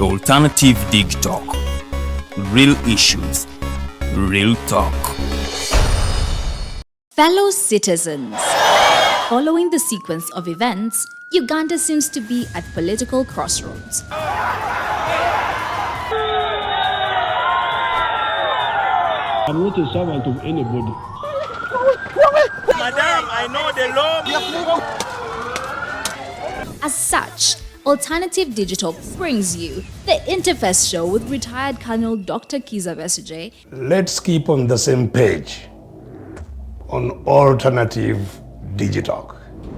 Alternative Digitalk. Real issues, real talk. Fellow citizens, following the sequence of events, Uganda seems to be at political crossroads. I'm not a servant of anybody. Madam, I know the law. As such, Alternative Digital brings you the Interface Show with retired Colonel Dr. Kizza Besigye. Let's keep on the same page on Alternative Digitalk,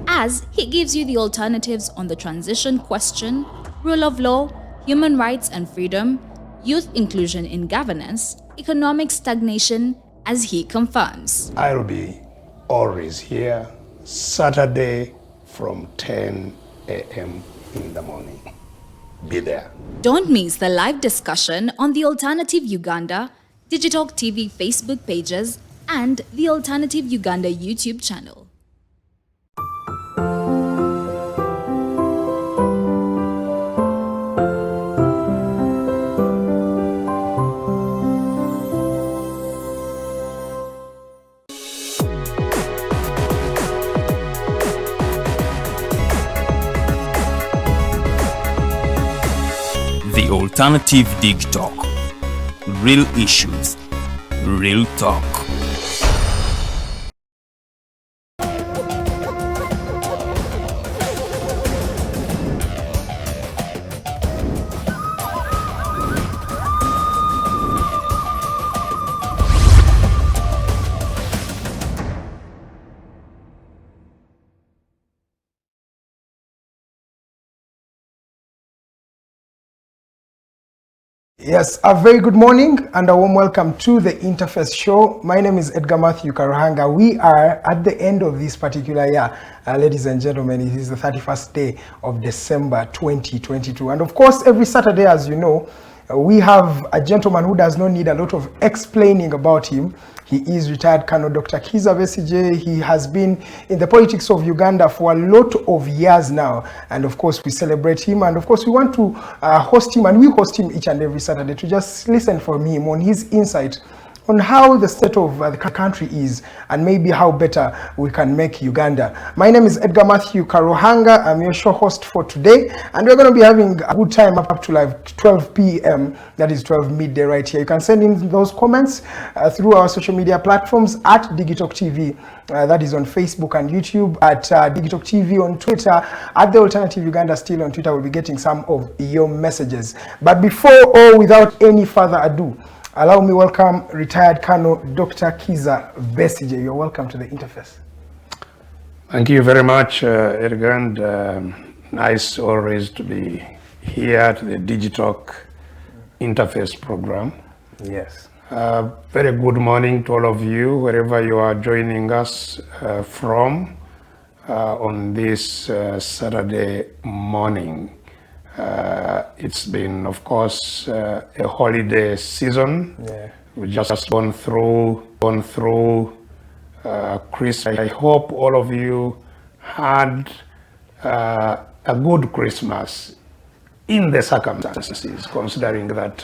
As he gives you the alternatives on the transition question, rule of law, human rights and freedom, youth inclusion in governance, economic stagnation, as he confirms. I'll be always here Saturday from 10 a.m. in the morning. Be there. Don't miss the live discussion on the Alternative Uganda, Digitalk TV Facebook pages, and the Alternative Uganda YouTube channel. The Alternative Digitalk. Real issues, real talk. Yes, a very good morning and a warm welcome to the Interface Show. My name is Edgar Matthew Karuhanga. We are at the end of this particular year. Ladies and gentlemen, it is the 31st day of December 2022. And of course, every Saturday, as you know, we have a gentleman who does not need a lot of explaining about him. He is retired Colonel Dr. Kizza Besigye. He has been in the politics of Uganda for a lot of years now. And of course, we celebrate him. And of course, we want to host him, and we host him each and every Saturday to just listen from him on his insight on how the state of the country is and maybe how better we can make Uganda. My name is Edgar Matthew Karuhanga. I'm your show host for today, and we're going to be having a good time up to like 12 p.m. That is 12 midday right here. You can send in those comments through our social media platforms at Digitalk TV. That is on Facebook and YouTube, at Digitalk TV on Twitter, at the Alternative Uganda still on Twitter. We'll be getting some of your messages. But before or without any further ado, allow me welcome retired Colonel Dr. Kizza Besigye. You're welcome to the Interface. Thank you very much, Edgar, and nice always to be here at the Digitalk Interface program. Yes. Very good morning to all of you, wherever you are joining us from on this Saturday morning. It's been, of course, a holiday season. Yeah. We've just gone through Christmas. I hope all of you had a good Christmas in the circumstances, considering that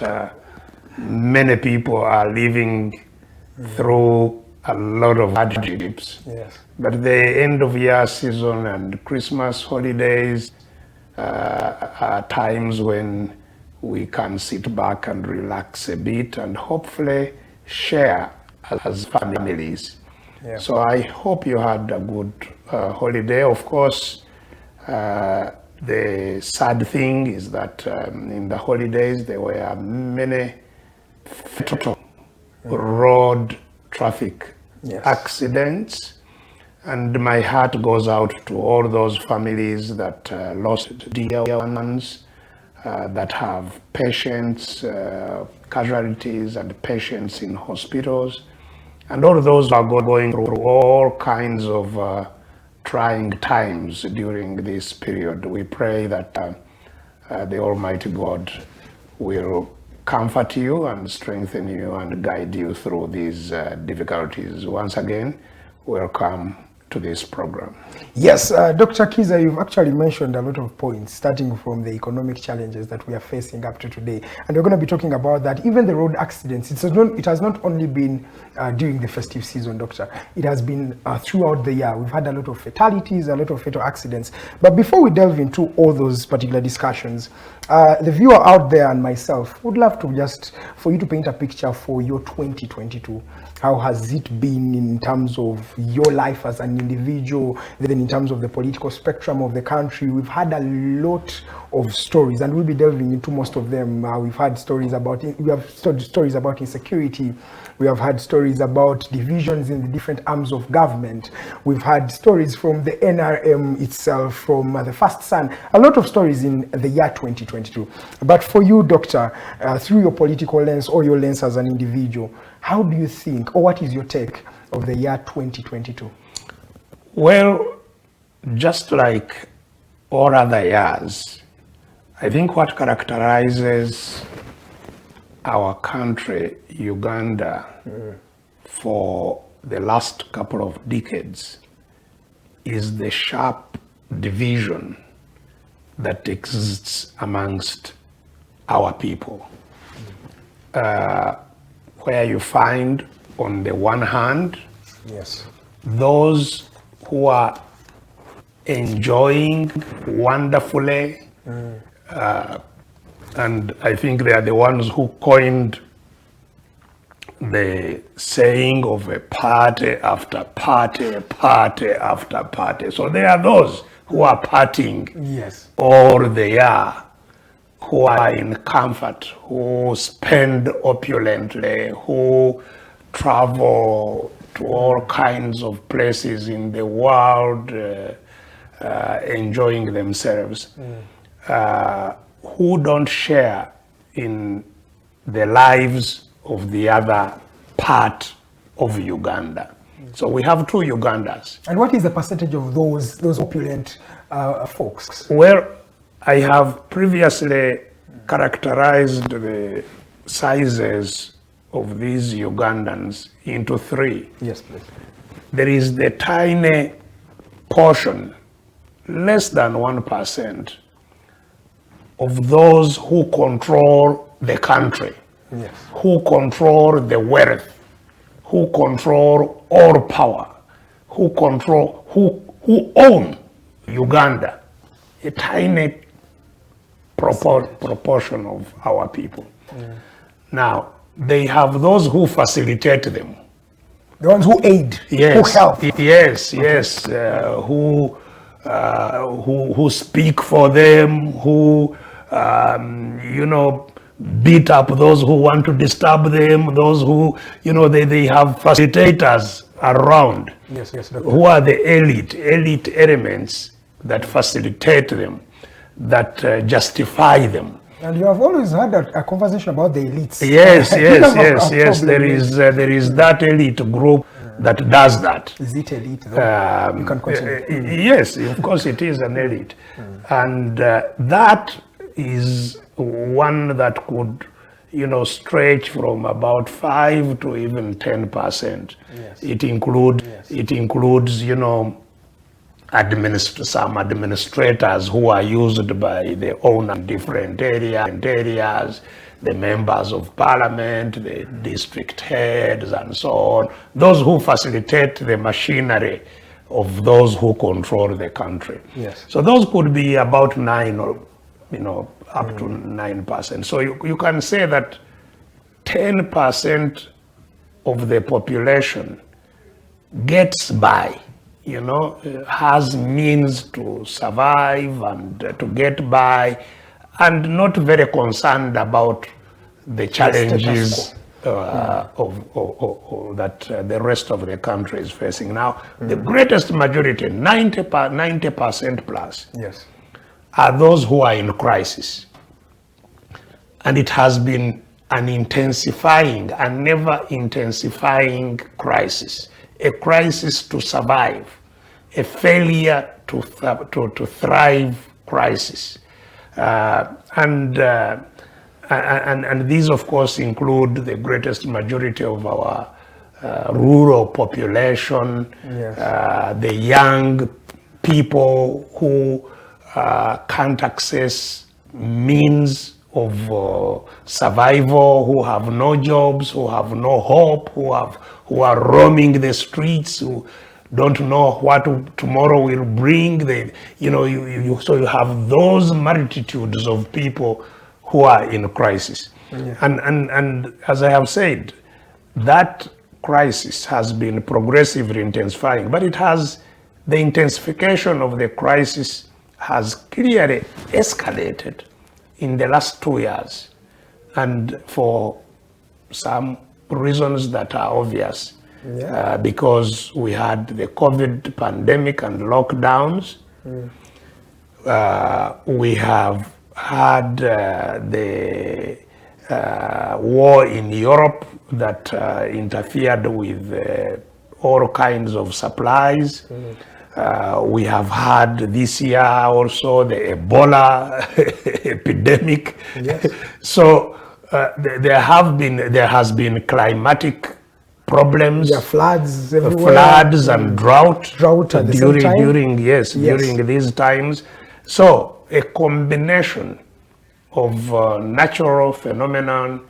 many people are living through a lot of hardships. Yes. But the end of year season and Christmas holidays are times when we can sit back and relax a bit and hopefully share as families. Yeah. So I hope you had a good holiday. Of course, the sad thing is that in the holidays there were many fatal road traffic accidents, and my heart goes out to all those families that lost dear ones, that have patients, casualties and patients in hospitals, and all those are going through all kinds of trying times during this period. We pray that the Almighty God will comfort you and strengthen you and guide you through these difficulties. Once again, welcome to this program. Yes, Dr. Kizza, you've actually mentioned a lot of points, starting from the economic challenges that we are facing up to today. And we're going to be talking about that. Even the road accidents, it has not only been during the festive season, Doctor. It has been throughout the year. We've had a lot of fatalities, a lot of fatal accidents. But before we delve into all those particular discussions, the viewer out there and myself would love to for you to paint a picture for your 2022. How has it been in terms of your life as an individual, then in terms of the political spectrum of the country? We've had a lot of stories, and we'll be delving into most of them. We've had stories about insecurity. We have had stories about divisions in the different arms of government. We've had stories from the NRM itself, from the First Son, a lot of stories in the year 2022. But for you, Doctor, through your political lens or your lens as an individual, how do you think, or what is your take of the year 2022? Well, just like all other years, I think what characterizes our country, Uganda, for the last couple of decades is the sharp division that exists amongst our people. Where you find, on the one hand, yes, those who are enjoying wonderfully, and I think they are the ones who coined the saying of a party after party, party after party. So there are those who are partying yes, all the year, who are in comfort, who spend opulently, who travel to all kinds of places in the world, enjoying themselves, who don't share in the lives of the other part of Uganda. So we have two Ugandas. And what is the percentage of those opulent folks? Well, I have previously characterized the sizes of these Ugandans into three. Yes, please. There is the tiny portion, less than 1%, of those who control the country, yes, who control the wealth, who control all power, who own Uganda, a tiny proportion of our people. Now, they have those who facilitate them. The ones who aid, Yes, who help. yes, yes, who speak for them, who beat up those who want to disturb them, those who, they have facilitators around. Yes, yes, Doctor. Who are the elite elements that facilitate them, that justify them. And you have always had a conversation about the elites. Yes, yes. There is that elite group that does that. Is it elite though? You can continue. Yes, of course it is an elite. And that is one that could, stretch from about 5 to even 10%. Yes. It includes, some administrators who are used by the owner in different areas, the members of parliament, the district heads, and so on. Those who facilitate the machinery of those who control the country. Yes. So those could be about 9 or, up to 9%. So you can say that 10% of the population gets by, has means to survive and to get by, and not very concerned about the challenges that the rest of the country is facing. Now, the greatest majority, 90% plus, yes, are those who are in crisis. And it has been an intensifying and never intensifying crisis, a crisis to survive, a failure to thrive crisis. And these, of course, include the greatest majority of our rural population, the young people who can't access means of survival, who have no jobs, who have no hope, who are roaming the streets, who don't know what tomorrow will bring. So you have those multitudes of people who are in crisis. And as I have said, that crisis has been progressively intensifying, but the intensification of the crisis has clearly escalated in the last 2 years, and for some reasons that are obvious. Because we had the COVID pandemic and lockdowns. We have had the war in Europe that interfered with all kinds of supplies. We have had this year also the Ebola epidemic. So there has been climatic problems, floods everywhere, floods and drought at the same time. during these times. So a combination of natural phenomenon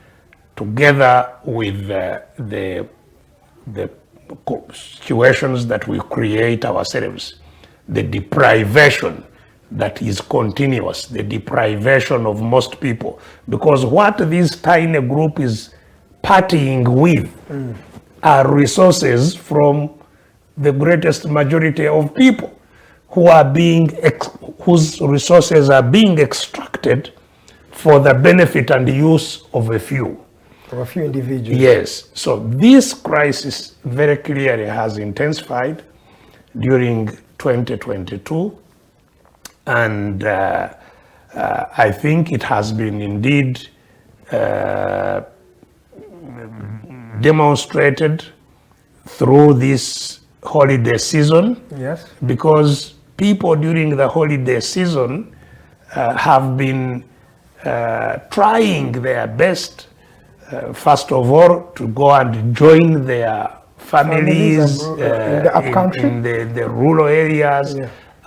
together with the situations that we create ourselves, the deprivation that is continuous, the deprivation of most people, because what this tiny group is partying with are resources from the greatest majority of people whose resources are being extracted for the benefit and use of a few. Of a few individuals. Yes. So this crisis very clearly has intensified during 2022, and I think it has been indeed demonstrated through this holiday season. Because people during the holiday season have been trying their best, first of all, to go and join their families in the upcountry, in the rural areas,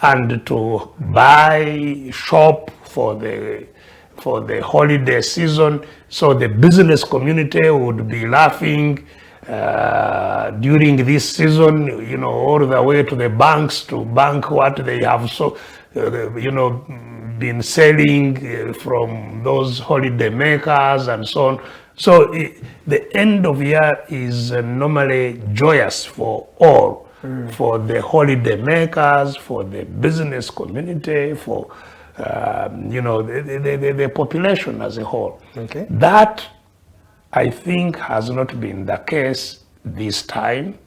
and to buy, shop for the holiday season. So the business community would be laughing during this season, all the way to the banks to bank what they have been selling from those holiday makers and so on. So the end of year is normally joyous for all, for the holiday makers, for the business community, for the population as a whole. That, I think, has not been the case this time.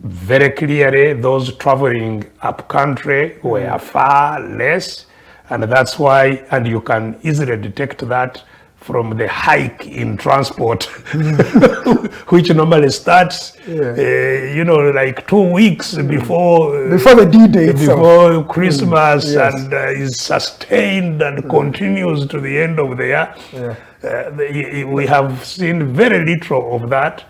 Very clearly, those traveling up country were far less, and that's why, and you can easily detect that from the hike in transport, which normally starts, like 2 weeks before the D-Day itself. Before Christmas, and is sustained and continues to the end of the year. We have seen very little of that.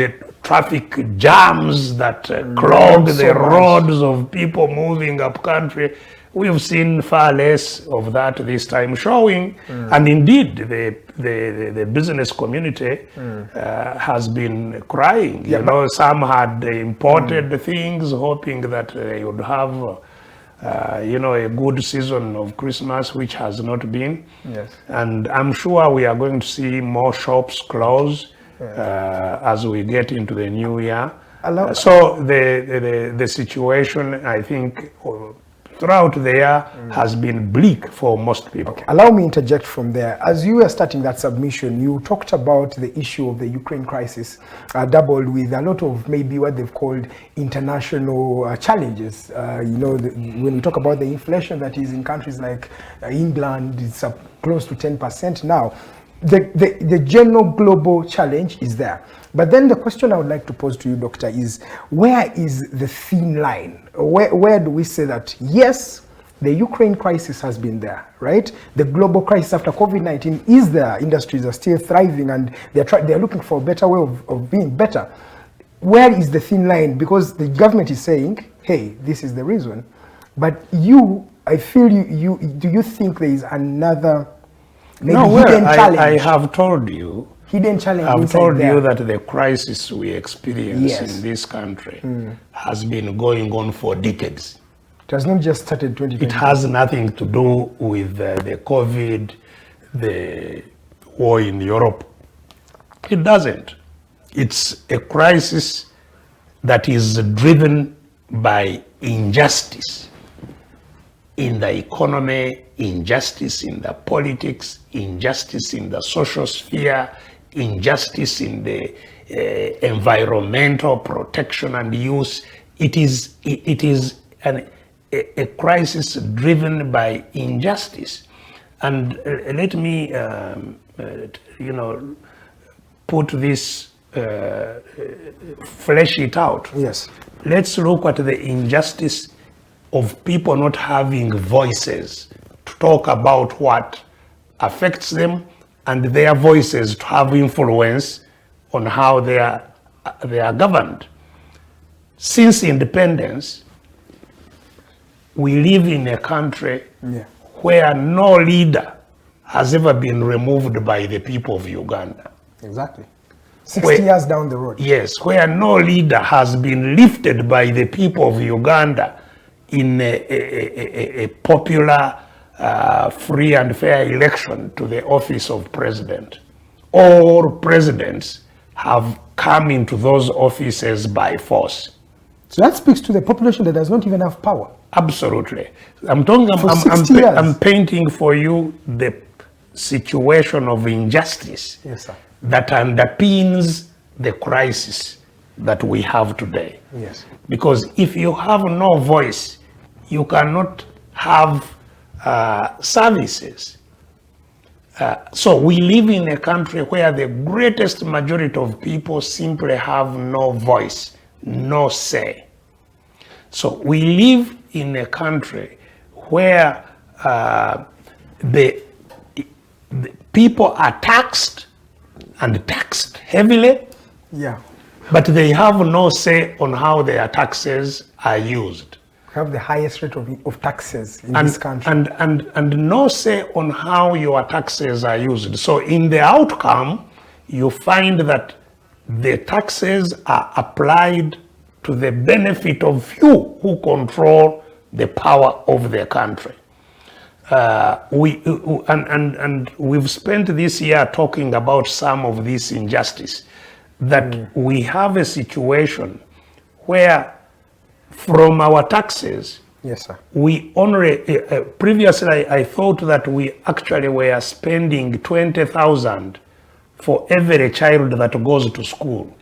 The traffic jams that clog the roads of people moving up country. We've seen far less of that this time, showing, and indeed the business community has been crying. Some had imported things, hoping that they would have, a good season of Christmas, which has not been. And I'm sure we are going to see more shops close as we get into the new year. So the situation, I think, throughout the year has been bleak for most people. Allow me to interject from there. As you were starting that submission, you talked about the issue of the Ukraine crisis, doubled with a lot of maybe what they've called international challenges. When we talk about the inflation that is in countries like England, it's up close to 10% now. The general global challenge is there. But then the question I would like to pose to you, Doctor, is where is the thin line? Where do we say that, yes, The Ukraine crisis has been there, right? The global crisis after COVID-19 is there. Industries are still thriving and they're looking for a better way of being better. Where is the thin line? Because the government is saying, hey, this is the reason. But I feel do you think there is another hidden challenge? I have told you. Hidden challenge. I've told you that the crisis we experience Yes. in this country has been going on for decades. It has not just started 2020. It has nothing to do with the COVID, the war in Europe. It doesn't. It's a crisis that is driven by injustice in the economy, injustice in the politics, injustice in the social sphere, injustice in the environmental protection and use. It is a crisis driven by injustice. And let me, put this, flesh it out. Yes. Let's look at the injustice of people not having voices to talk about what affects them and their voices to have influence on how they are governed. Since independence, we live in a country where no leader has ever been removed by the people of Uganda. Exactly. 60 years down the road. Yes, where no leader has been lifted by the people of Uganda in a popular, free and fair election to the office of president. All presidents have come into those offices by force. So that speaks to the population that does not even have power. Absolutely. I'm painting for you the situation of injustice that underpins the crisis that we have today. Yes. Because if you have no voice, you cannot have services. So we live in a country where the greatest majority of people simply have no voice, no say. So we live in a country where the people are taxed and taxed heavily, but they have no say on how their taxes are used. We have the highest rate of taxes in this country. And no say on how your taxes are used. So in the outcome, you find that the taxes are applied to the benefit of few who control the power of the country. We've spent this year talking about some of this injustice, that we have a situation where from our taxes, we only, previously I thought that we actually were spending 20,000 for every child that goes to school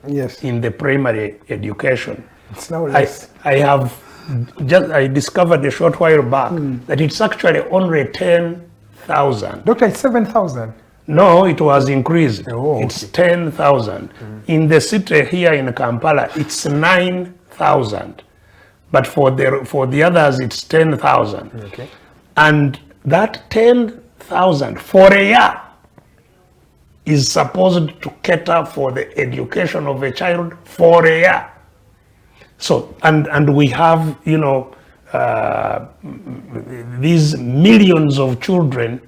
in the primary education. It's now less. I discovered a short while back that it's actually only 10,000. Doctor, it's 7,000. No, it was increased. It's 10,000. In the city here in Kampala, it's 9,000. But for the others, it's 10,000. Okay. And that 10,000 for a year is supposed to cater for the education of a child for a year. So, and we have, these millions of children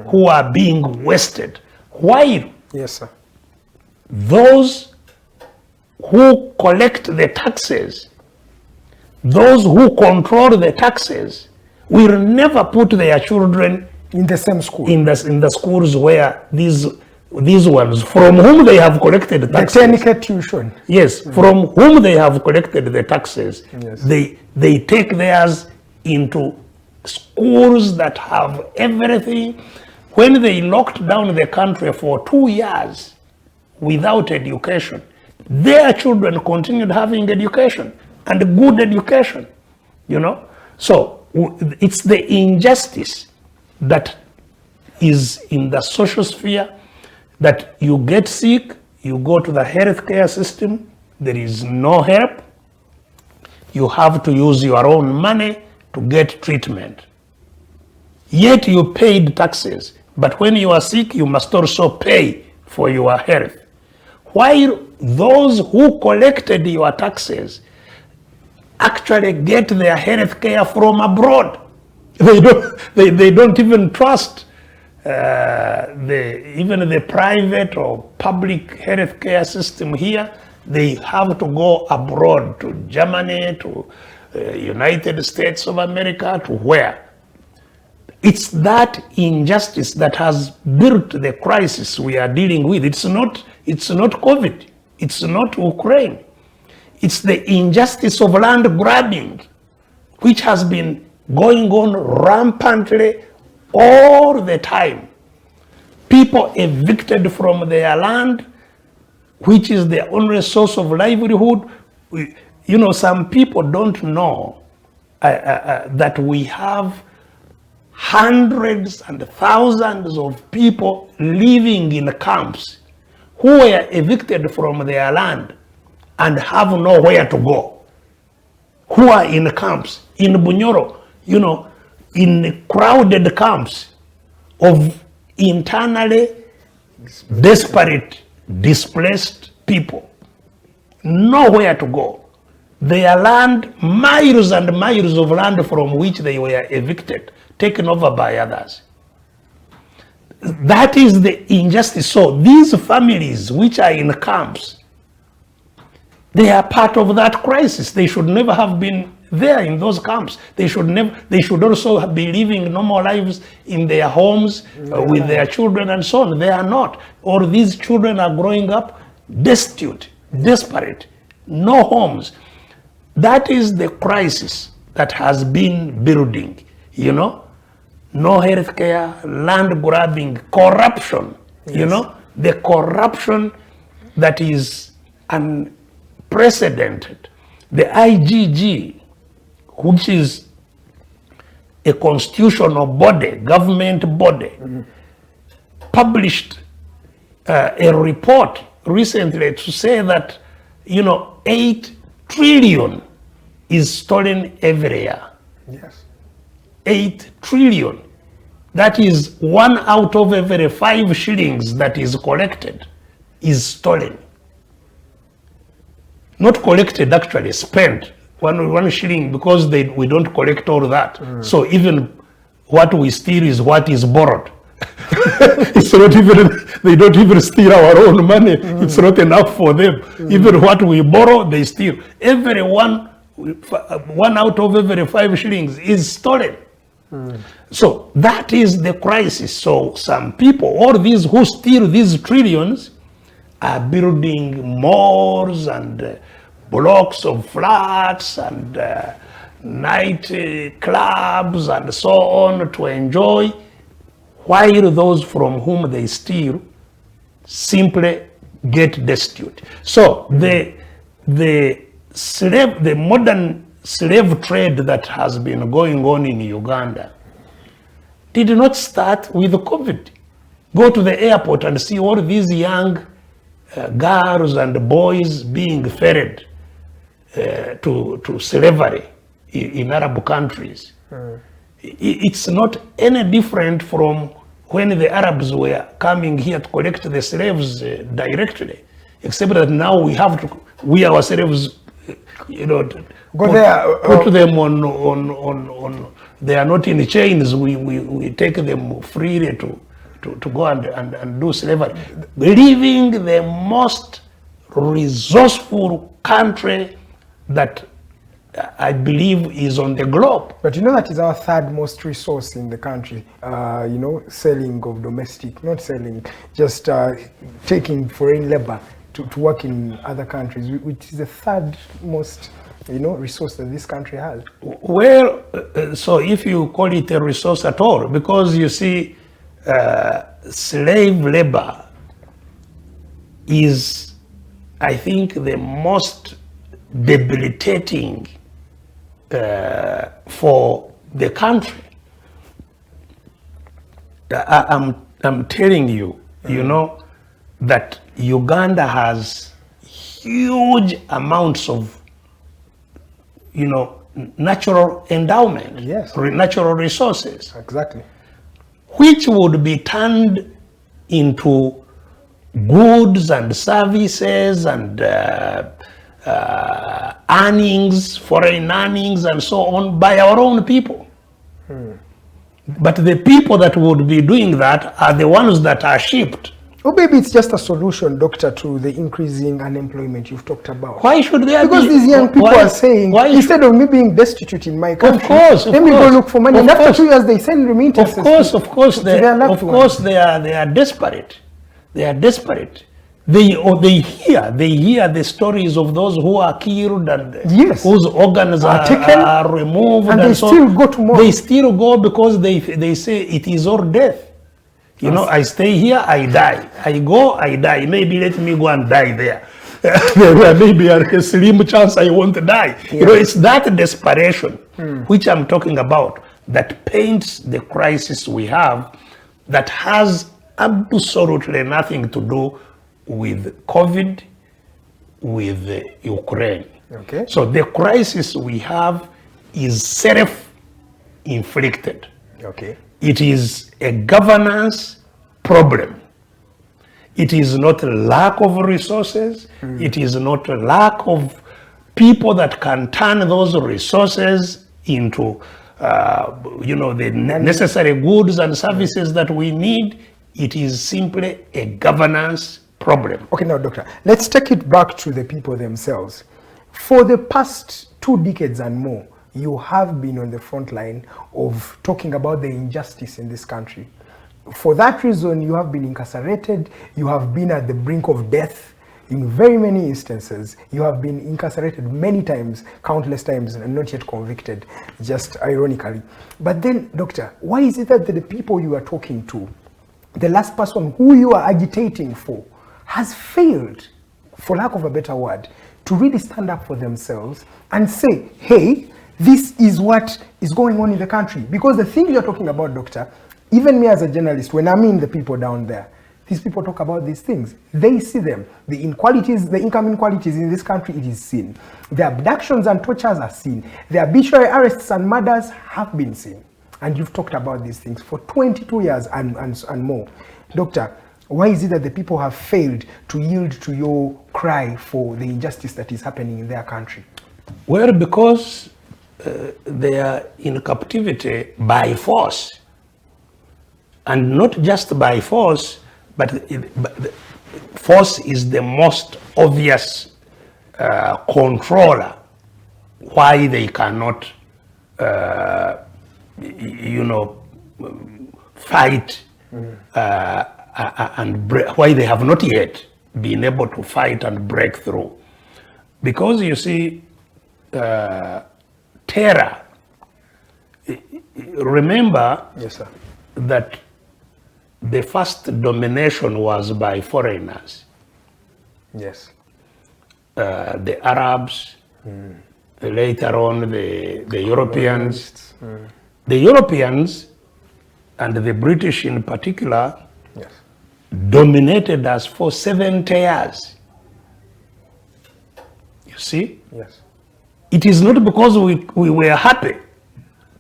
who are being wasted. Why? Those who collect the taxes, those who control the taxes, will never put their children in the same school. In the schools where these ones from whom they have collected the taxes. The technical tuition. Yes, from whom they have collected the taxes. They take theirs into schools that have everything. When they locked down the country for 2 years without education, their children continued having education, and good education, So it's the injustice that is in the social sphere, that you get sick, you go to the healthcare system, there is no help, you have to use your own money to get treatment. Yet you paid taxes, but when you are sick, you must also pay for your health. While those who collected your taxes actually get their health care from abroad. They don't even trust even the private or public health care system here. They have to go abroad to Germany, to United States of America, to where? It's that injustice that has built the crisis we are dealing with. It's not COVID. It's not Ukraine. It's the injustice of land grabbing, which has been going on rampantly all the time. People evicted from their land, which is their only source of livelihood. You know, some people don't know that we have hundreds and thousands of people living in camps who were evicted from their land and have nowhere to go, who are in camps in Bunyoro, you know, in crowded camps of internally desperate, displaced people, nowhere to go. Their land, miles and miles of land from which they were evicted, taken over by others. That is the injustice. So these families which are in camps, they are part of that crisis. They should never have been there in those camps. They should also be living normal lives in their homes with their children and so on. They are not. Or these children are growing up destitute, desperate, no homes. That is the crisis that has been building, you know. No health care, land grabbing, corruption, you know, the corruption that is unprecedented. The IGG, which is a constitutional body, government body, published a report recently to say that, you know, 8 trillion is stolen every year. Yes. 8 trillion. That is 1 out of every 5 shillings that is collected is stolen. Not collected, actually, spent. One shilling, because we don't collect all that. So even what we steal is what is borrowed. It's not even, they don't even steal our own money. It's not enough for them. Even what we borrow, they steal. Every one out of every 5 shillings is stolen. So that is the crisis. So some people, all these who steal these trillions, are building malls and blocks of flats and night clubs and so on to enjoy, while those from whom they steal simply get destitute. So the modern slave trade that has been going on in Uganda did not start with COVID. Go to the airport and see all these young girls and boys being ferried to slavery in Arab countries. It's not any different from when the Arabs were coming here to collect the slaves directly, except that now we ourselves, you know, put them on. They are not in chains. We take them freely to go and do slavery, leaving the most resourceful country that I believe is on the globe. But you know that is our third most resource in the country. You know, selling of domestic, not selling, just taking foreign labor to work in other countries, which is the third most, you know, resource that this country has. Well, so if you call it a resource at all, because you see, slave labor is, I think, the most debilitating for the country. I'm telling you, you know, that Uganda has huge amounts of, you know, natural endowment, yes, natural resources. Exactly. which would be turned into goods and services and earnings, foreign earnings and so on by our own people. But the people that would be doing that are the ones that are shipped. Or maybe it's just a solution, Doctor, to the increasing unemployment you've talked about. Why should they Because these young people are saying, instead of me being destitute in my country, let me go look for money. And after 2 years, they send remittances. Of course, they are desperate. They are desperate. They hear the stories of those who are killed and whose organs are taken, are removed, and they still go tomorrow. They still go because they say it is all death. You know, I stay here, I die. I go, I die. Maybe let me go and die there. There may be a slim chance I won't die. Yeah. You know, it's that desperation which I'm talking about that paints the crisis we have, that has absolutely nothing to do with COVID, with Ukraine. Okay. So the crisis we have is self-inflicted. Okay. It is a governance problem. It is not a lack of resources. It is not a lack of people that can turn those resources into, the necessary goods and services that we need. It is simply a governance problem. Okay, now, Doctor, let's take it back to the people themselves. For the past 2 decades and more, you have been on the front line of talking about the injustice in this country. For that reason, you have been incarcerated, you have been at the brink of death in very many instances. You have been incarcerated many times, countless times, and not yet convicted, just ironically. But then, Doctor, why is it that the people you are talking to, the last person who you are agitating for, has failed, for lack of a better word, to really stand up for themselves and say, hey, this is what is going on in the country? Because the thing you're talking about, Doctor, even me as a journalist, when I mean the people down there, these people talk about these things. They see them. The inequalities, the income inequalities in this country, it is seen. The abductions and tortures are seen. The arbitrary arrests and murders have been seen. And you've talked about these things for 22 years and more. Doctor, why is it that the people have failed to yield to your cry for the injustice that is happening in their country? Well, because they are in captivity by force. And not just by force, but force is the most obvious controller why they cannot, fight and why they have not yet been able to fight and break through. Because you see, terror, remember that the first domination was by foreigners. Yes. The Arabs, later on the Europeans. The Europeans and the British in particular dominated us for 70 years. You see? Yes. It is not because we were happy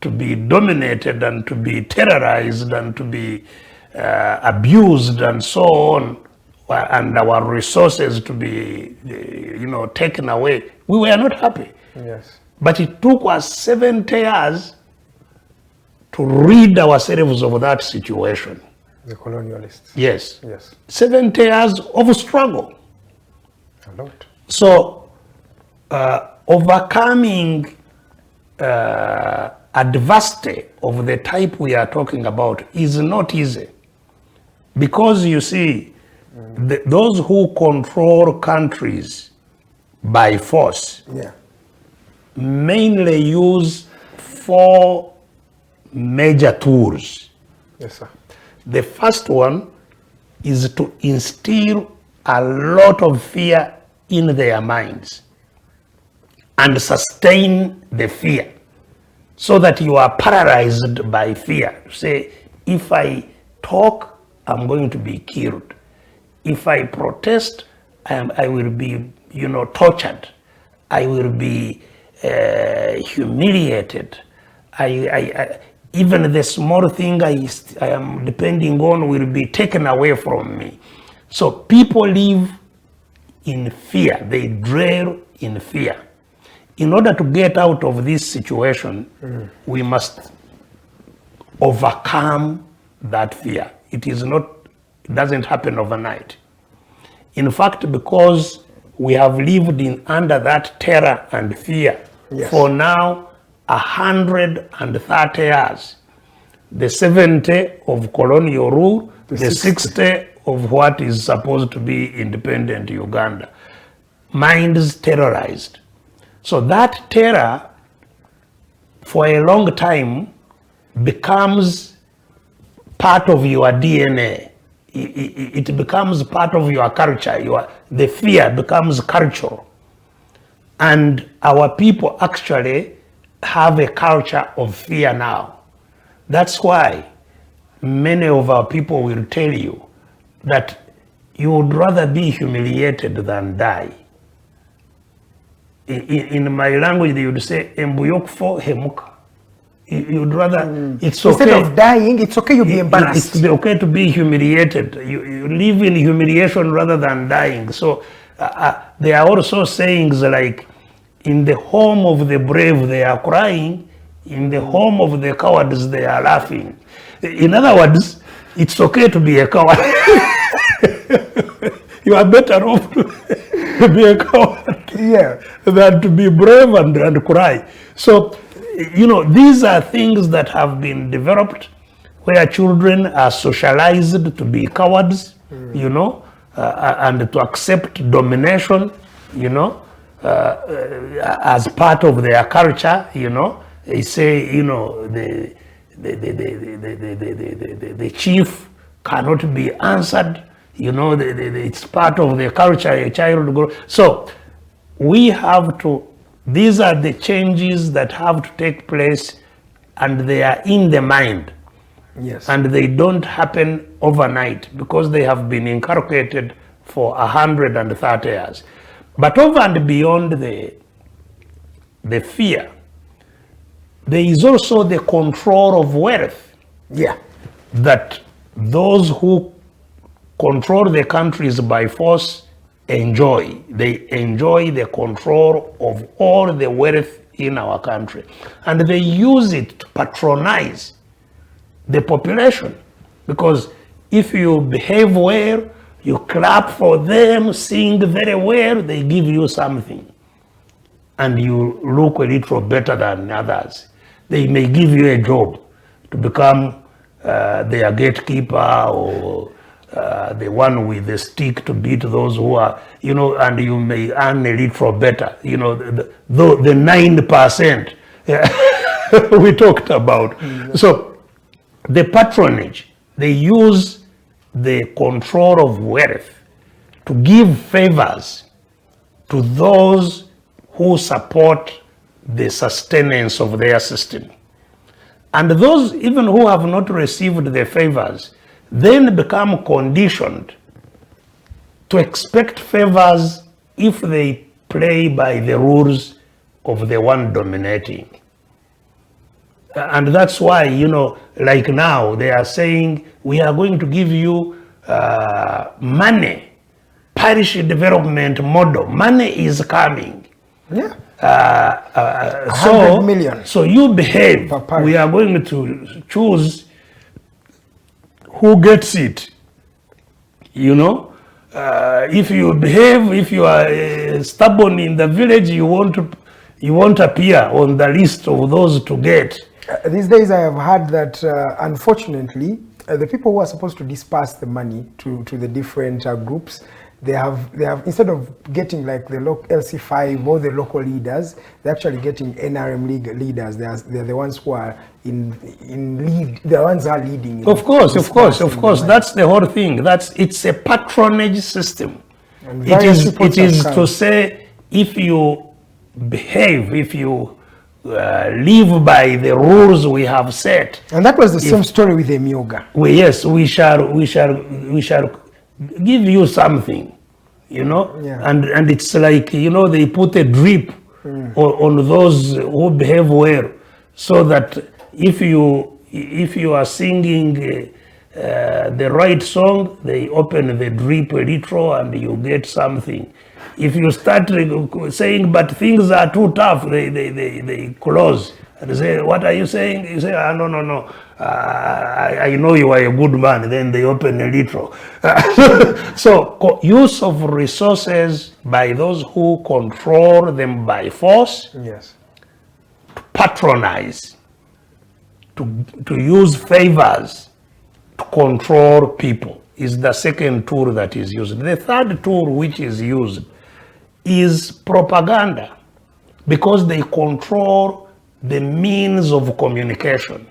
to be dominated and to be terrorized and to be abused and so on, and our resources to be, taken away. We were not happy. Yes. But it took us 70 years to rid ourselves of that situation. The colonialists. Yes. Yes. 70 years of struggle. A lot. So, overcoming adversity of the type we are talking about is not easy. Because you see, those who control countries by force mainly use 4 major tools. Yes, sir. The first one is to instill a lot of fear in their minds and sustain the fear so that you are paralyzed by fear. Say, if I talk, I'm going to be killed. If I protest, I will be, tortured. I will be humiliated. even the small thing I am depending on will be taken away from me. So people live in fear. They dwell in fear. In order to get out of this situation, we must overcome that fear. It doesn't happen overnight. In fact, because we have lived under that terror and fear for now 130 years. The 70 of colonial rule, the 60 of what is supposed to be independent Uganda. Minds terrorized. So that terror, for a long time, becomes part of your DNA. It becomes part of your culture. The fear becomes cultural. And our people actually have a culture of fear now. That's why many of our people will tell you that you would rather be humiliated than die. In my language, they would say, "Embuyokfo hemuka." You'd rather, it's okay. Instead of dying, it's okay you be embarrassed. It's okay to be humiliated. You live in humiliation rather than dying. So there are also sayings like, in the home of the brave, they are crying. In the home of the cowards, they are laughing. In other words, it's okay to be a coward. You are better off to be a coward than to be brave and cry. So, these are things that have been developed where children are socialized to be cowards, and to accept domination, as part of their culture, They say, the chief cannot be answered, it's part of the culture, a child grows. So we have to, these are the changes that have to take place, and they are in the mind. Yes. And they don't happen overnight because they have been inculcated for 130 years. But over and beyond the fear, there is also the control of wealth. Yeah. That those who control the countries by force enjoy. They enjoy the control of all the wealth in our country. And they use it to patronize the population. Because if you behave well, you clap for them, sing very well, they give you something. And you look a little better than others. They may give you a job to become their gatekeeper or the one with the stick to beat those who are, and you may earn a little better, the 9% we talked about. Mm-hmm. So the patronage, they use the control of wealth to give favors to those who support the sustenance of their system. And those even who have not received the favors then become conditioned to expect favors if they play by the rules of the one dominating. And that's why, like now they are saying, we are going to give you money, parish development model. Money is coming. Yeah. 100 million. So you behave. We are going to choose who gets it. If you behave, if you are stubborn in the village, you won't appear on the list of those to get. These days I have heard that unfortunately the people who are supposed to disperse the money to the different groups, they have instead of getting like the LC5 or the local leaders, they're actually getting NRM leaders. They're the ones who are in lead. The ones who are leading. Of course. That's the whole thing. It's a patronage system. It is to say, if you behave, if you live by the rules we have set. And that was the same story with the Myoga. Yes, we shall give you something, and it's like, they put a drip on those who behave well, so that if you if you are singing the right song, they open the drip a little and you get something. If you start saying, but things are too tough, they close and say, what are you saying? You say, no. I know you are a good man. Then they open a little. So use of resources by those who control them by force, Yes. to patronize, to use favors to control people is the second tool that is used. The third tool which is used is propaganda, because they control the means of communication.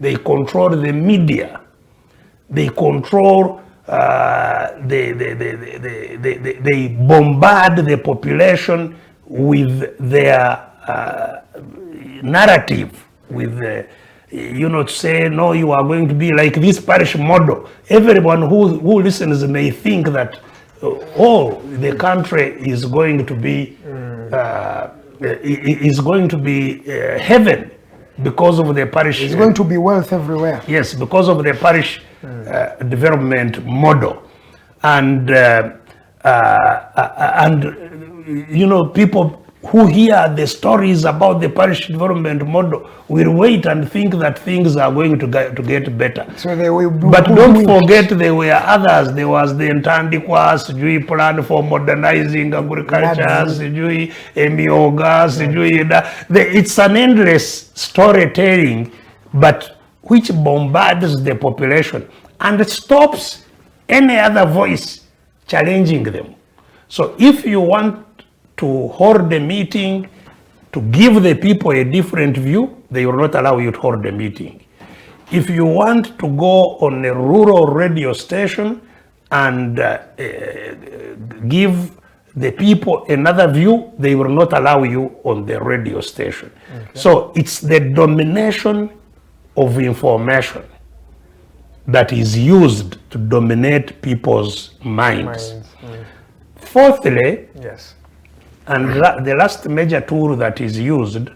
They control the media. They control, they bombard the population with their narrative, with to say, no, you are going to be like this parish model. Everyone who listens may think that, the country is going to be heaven because of the parish. There's going to be wealth everywhere. Yes, because of the parish development model, and people who hear the stories about the parish development model will wait and think that things are going to get better. So they will. But don't forget there were others. There was the Ntandikwa, sijui plan for modernizing agriculture, sijui Emioga, sijui it's an endless storytelling, but which bombards the population and stops any other voice challenging them. So if you want to hold a meeting to give the people a different view, they will not allow you to hold a meeting. If you want to go on a rural radio station and give the people another view, they will not allow you on the radio station. Okay. So it's the domination of information that is used to dominate people's minds. Fourthly, yes, and the last major tool that is used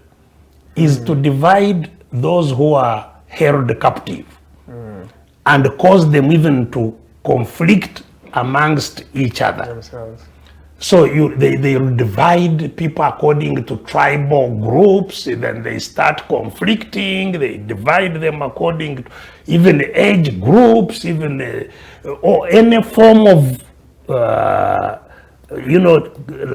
is to divide those who are held captive and cause them even to conflict amongst each other. themselves. So they divide people according to tribal groups, and then they start conflicting. They divide them according to even age groups, even or any form of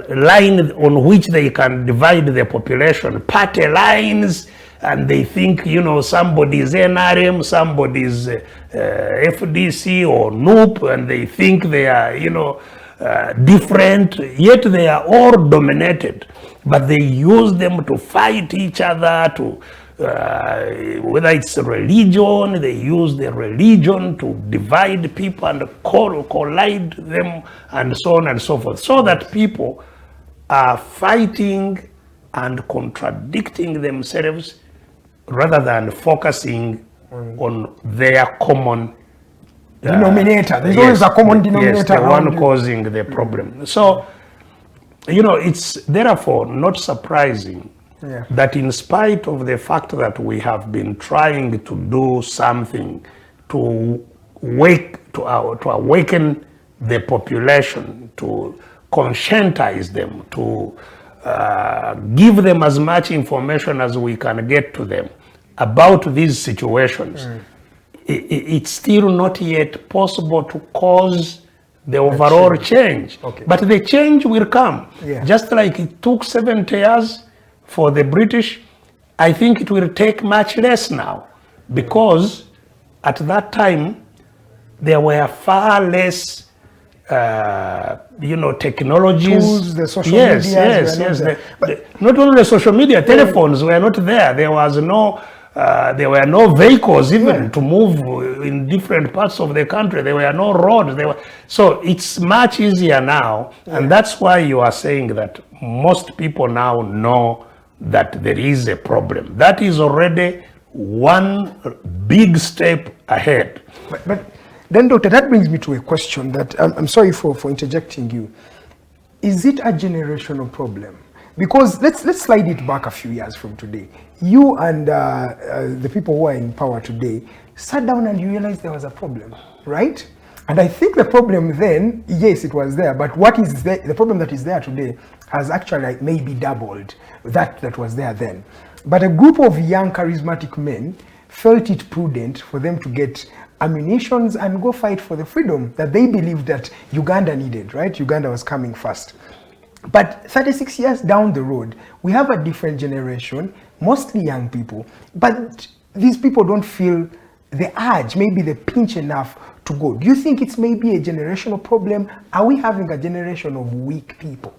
line on which they can divide the population, party lines, and they think, somebody is NRM, somebody is FDC or NUP, and they think they are, different, yet they are all dominated. But they use them to fight each other, to whether it's religion, they use the religion to divide people and collide them, and so on and so forth, so that people are fighting and contradicting themselves rather than focusing on their common denominator. There's always a common denominator. Yes, the one causing the problem. So, it's therefore not surprising that in spite of the fact that we have been trying to do something to awaken the population, to conscientize them, to give them as much information as we can get to them about these situations, it's still not yet possible to cause the overall change. Okay. But the change will come. Yeah. Just like it took 70 years for the British, I think it will take much less now, because at that time there were far less technologies. Tools, the social yes, media. Yes. Not only the social media, telephones were not there. There was there were no vehicles even to move in different parts of the country. There were no roads. So it's much easier now, and that's why you are saying that most people now know that there is a problem. That is already one big step ahead. But then, Doctor, that brings me to a question that I'm sorry for interjecting you. Is it a generational problem? Because let's slide it back a few years from today. You and the people who are in power today sat down and you realized there was a problem, right? And I think the problem then, yes, it was there, but what is the problem that is there today has actually maybe doubled that was there then. But a group of young charismatic men felt it prudent for them to get ammunitions and go fight for the freedom that they believed that Uganda needed, right? Uganda was coming first. But 36 years down the road, we have a different generation, mostly young people, but these people don't feel the urge, maybe the pinch enough to go. Do you think it's maybe a generational problem? Are we having a generation of weak people?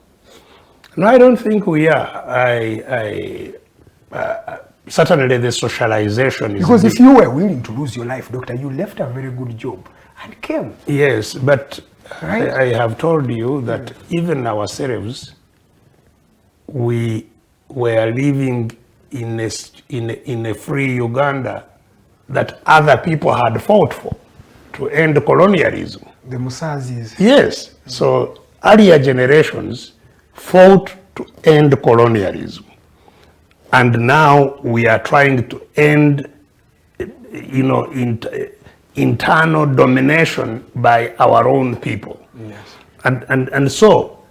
No, I don't think we are. Certainly the socialization is... Because if you were willing to lose your life, doctor, you left a very good job and came. Yes, but right? I have told you that even ourselves, we were living in a free Uganda that other people had fought for to end colonialism. The Musazis. Yes, so earlier generations fought to end colonialism. And now we are trying to end, internal domination by our own people. Yes. And so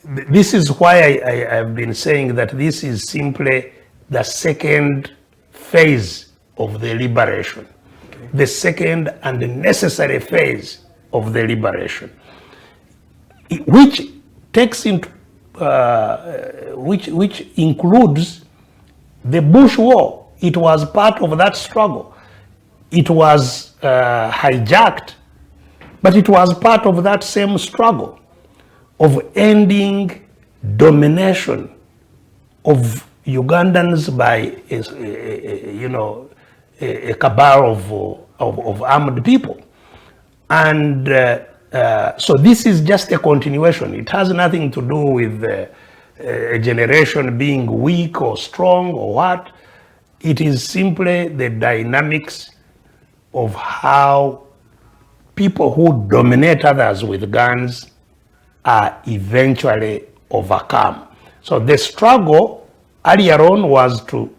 this is why I have been saying that this is simply the second phase of the liberation, the second and the necessary phase of the liberation, which takes into, which includes the Bush War. It was part of that struggle. It was hijacked, but it was part of that same struggle of ending domination of Ugandans by a cabal of armed people. And so this is just a continuation. It has nothing to do with a generation being weak or strong or what. It is simply the dynamics of how people who dominate others with guns are eventually overcome. So the struggle earlier on was to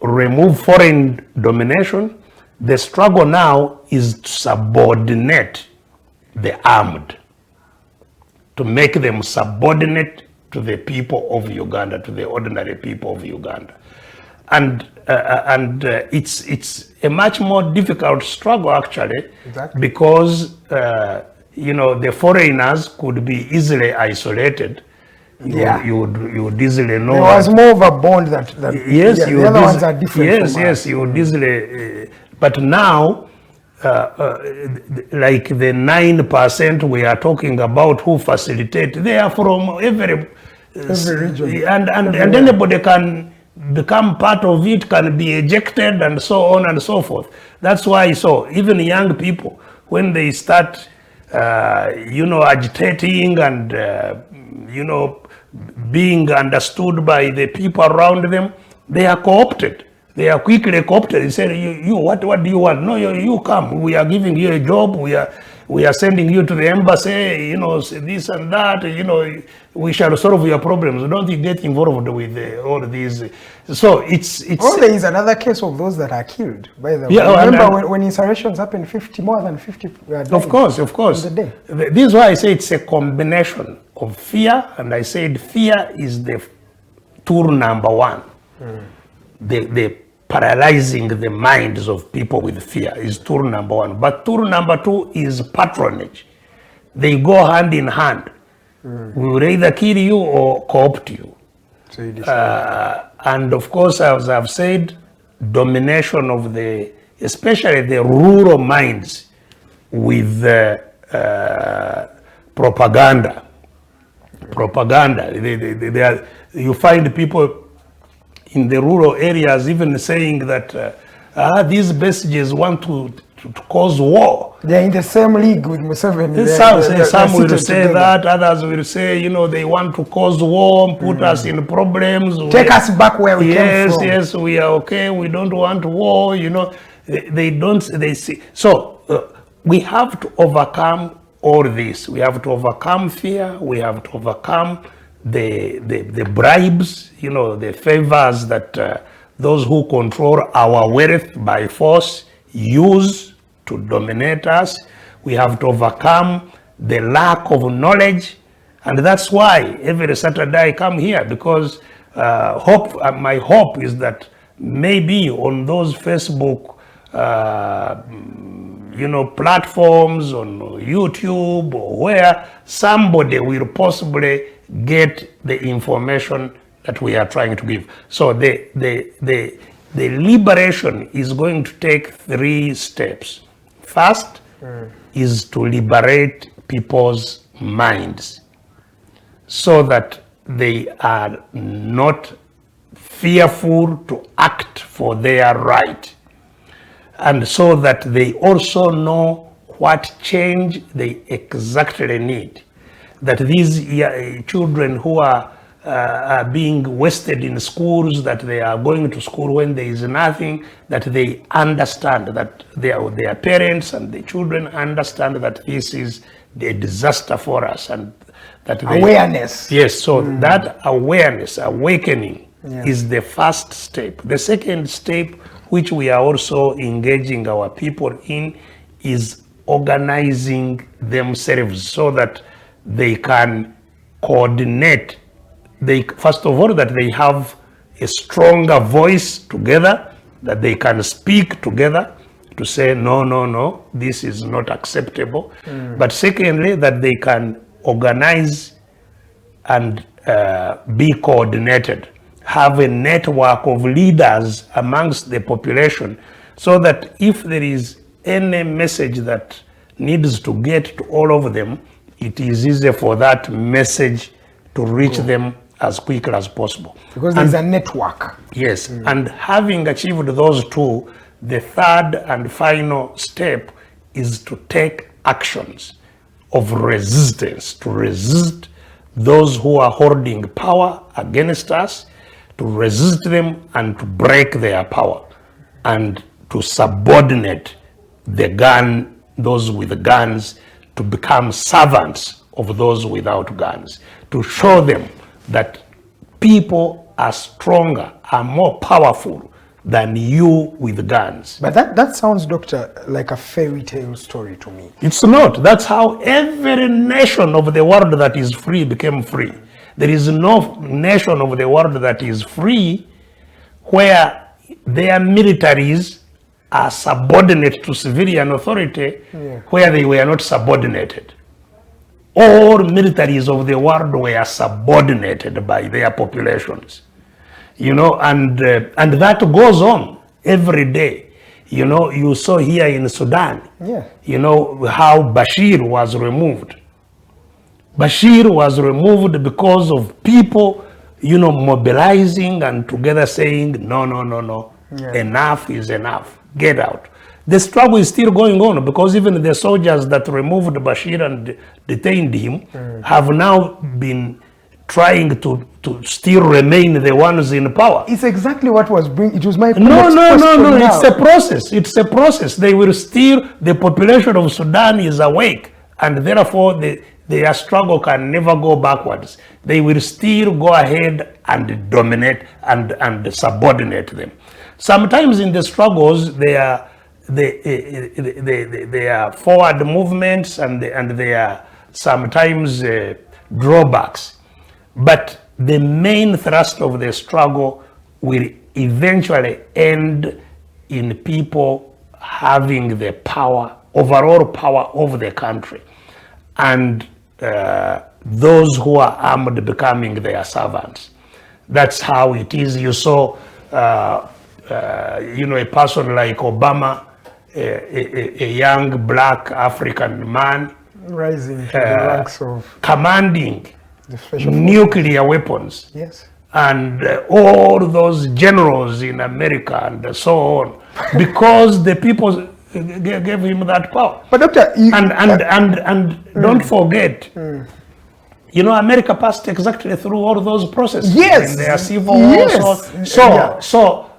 remove foreign domination. The struggle now is to subordinate the armed, to make them subordinate to the people of Uganda, to the ordinary people of Uganda. And it's a much more difficult struggle actually, exactly. Because the foreigners could be easily isolated. You would easily know. There was more of a bond that yes, the other ones are different. Yes, you would easily. But now, like the 9% we are talking about who facilitate, they are from every region, and anybody can become part of it, can be ejected, and so on and so forth. That's why, so even young people, when they start, agitating and being understood by the people around them, they are co-opted. They are quickly co-opted. They say, you what do you want? No, you come. We are giving you a job. We are sending you to the embassy, this and that, we shall solve your problems. Don't you get involved with all these. So it's. Oh, there is another case of those that are killed, by the way. Yeah, remember when insurrections happened, more than 50 died. Of course. In the day. This is why I say it's a combination of fear, and I said fear is the tool number one. The paralyzing the minds of people with fear is tool number one. But tool number two is patronage. They go hand in hand. We will either kill you or co-opt you. So and of course, as I've said, domination of especially the rural minds with propaganda. You find people in the rural areas even saying that these Besigye's want to cause war. They're in the same league with Museveni. Some will say together. That, others will say, they want to cause war, put us in problems. Take us back where we came from. Yes, we are okay, we don't want war, they see. So we have to overcome all this. We have to overcome fear, we have to overcome the bribes, the favors that those who control our wealth by force use to dominate us. We have to overcome the lack of knowledge, and that's why every Saturday I come here, because my hope is that maybe on those Facebook platforms, on YouTube, or where somebody will possibly get the information that we are trying to give. So the liberation is going to take 3 steps. First is to liberate people's minds so that they are not fearful to act for their right, and so that they also know what change they exactly need. That these children who are being wasted in schools, that they are going to school when there is nothing, that they understand, that their parents and the children understand that this is a disaster for us, and that awareness. Yes, so that awareness, awakening, is the first step. The second step, which we are also engaging our people in, is organizing themselves so that they can coordinate. First of all, that they have a stronger voice together, that they can speak together to say, no, this is not acceptable. But secondly, that they can organize and be coordinated, have a network of leaders amongst the population, so that if there is any message that needs to get to all of them, it is easy for that message to reach them as quickly as possible. Because there's a network. Yes, and having achieved those 2, the third and final step is to take actions of resistance, to resist those who are holding power against us, to resist them and to break their power, and to subordinate those with guns, to become servants of those without guns, to show them that people are stronger, are more powerful than you with guns. But that sounds, Doctor, like a fairy tale story to me. It's not. That's how every nation of the world that is free became free. There is no nation of the world that is free where their militaries are subordinate to civilian authority, where they were not subordinated. All militaries of the world were subordinated by their populations, and that goes on every day. You saw here in Sudan, how Bashir was removed. Bashir was removed because of people, mobilizing and together saying, no, enough is enough, get out. The struggle is still going on, because even the soldiers that removed Bashir and detained him have now been trying to still remain the ones in power. It's exactly what was it was my No, it's a process. They will still, the population of Sudan is awake, and therefore their struggle can never go backwards. They will still go ahead and dominate and subordinate them. Sometimes in the struggles, their forward movements and their sometimes drawbacks. But the main thrust of the struggle will eventually end in people having the power, overall power of the country, and those who are armed becoming their servants. That's how it is. You saw, a person like Obama, a young black African man, rising to the ranks of commanding the nuclear weapons. Yes. And all those generals in America and so on, because the people gave him that power. But Doctor, don't forget, America passed exactly through all those processes. Yes. In their civil war.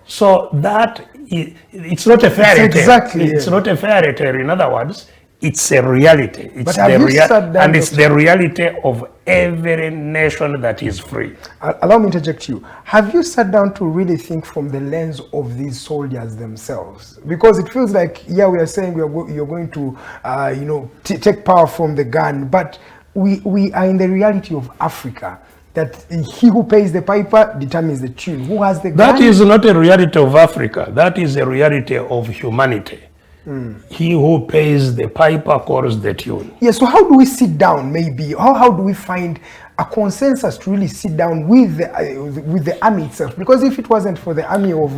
So that it's not a fairy tale. Exactly. It's not a fairy tale. In other words, It's a reality. It's it's the reality of every nation that is free. Allow me to interject you. Have you sat down to really think from the lens of these soldiers themselves? Because it feels like, yeah, we are saying you're going to, take power from the gun, but we are in the reality of Africa, that he who pays the piper determines the tune. Who has the gun? That is not a reality of Africa. That is a reality of humanity. He who pays the piper calls the tune. Yeah, so how do we sit down, maybe? How do we find a consensus to really sit down with the army itself? Because if it wasn't for the army of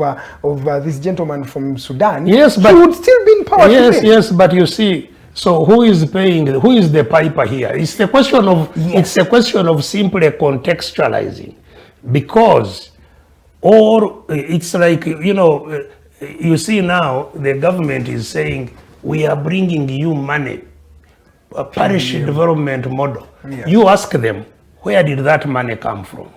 this gentleman from Sudan, yes, but he would still be in power today. Yes, but you see, so who is paying? Who is the piper here? It's the question of it's a question of simply contextualizing, because, or it's like, you see now the government is saying, we are bringing you money, a parish development model. Yeah. You ask them, where did that money come from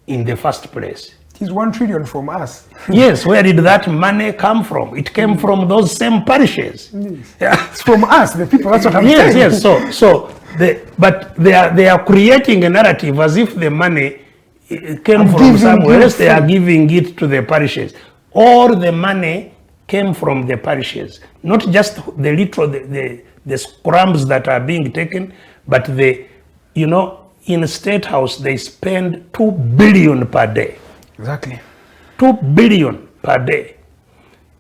in the first place? It is 1 trillion from us. Yes, where did that money come from? It came from those same parishes. Yes. Yeah. It's from us, the people. That's what I'm saying. Yes. But they are creating a narrative as if the money came from somewhere else. They are giving it to the parishes. Or the money came from the parishes, not just the scrums that are being taken, but in State House they spend 2 billion per day. Exactly. 2 billion per day.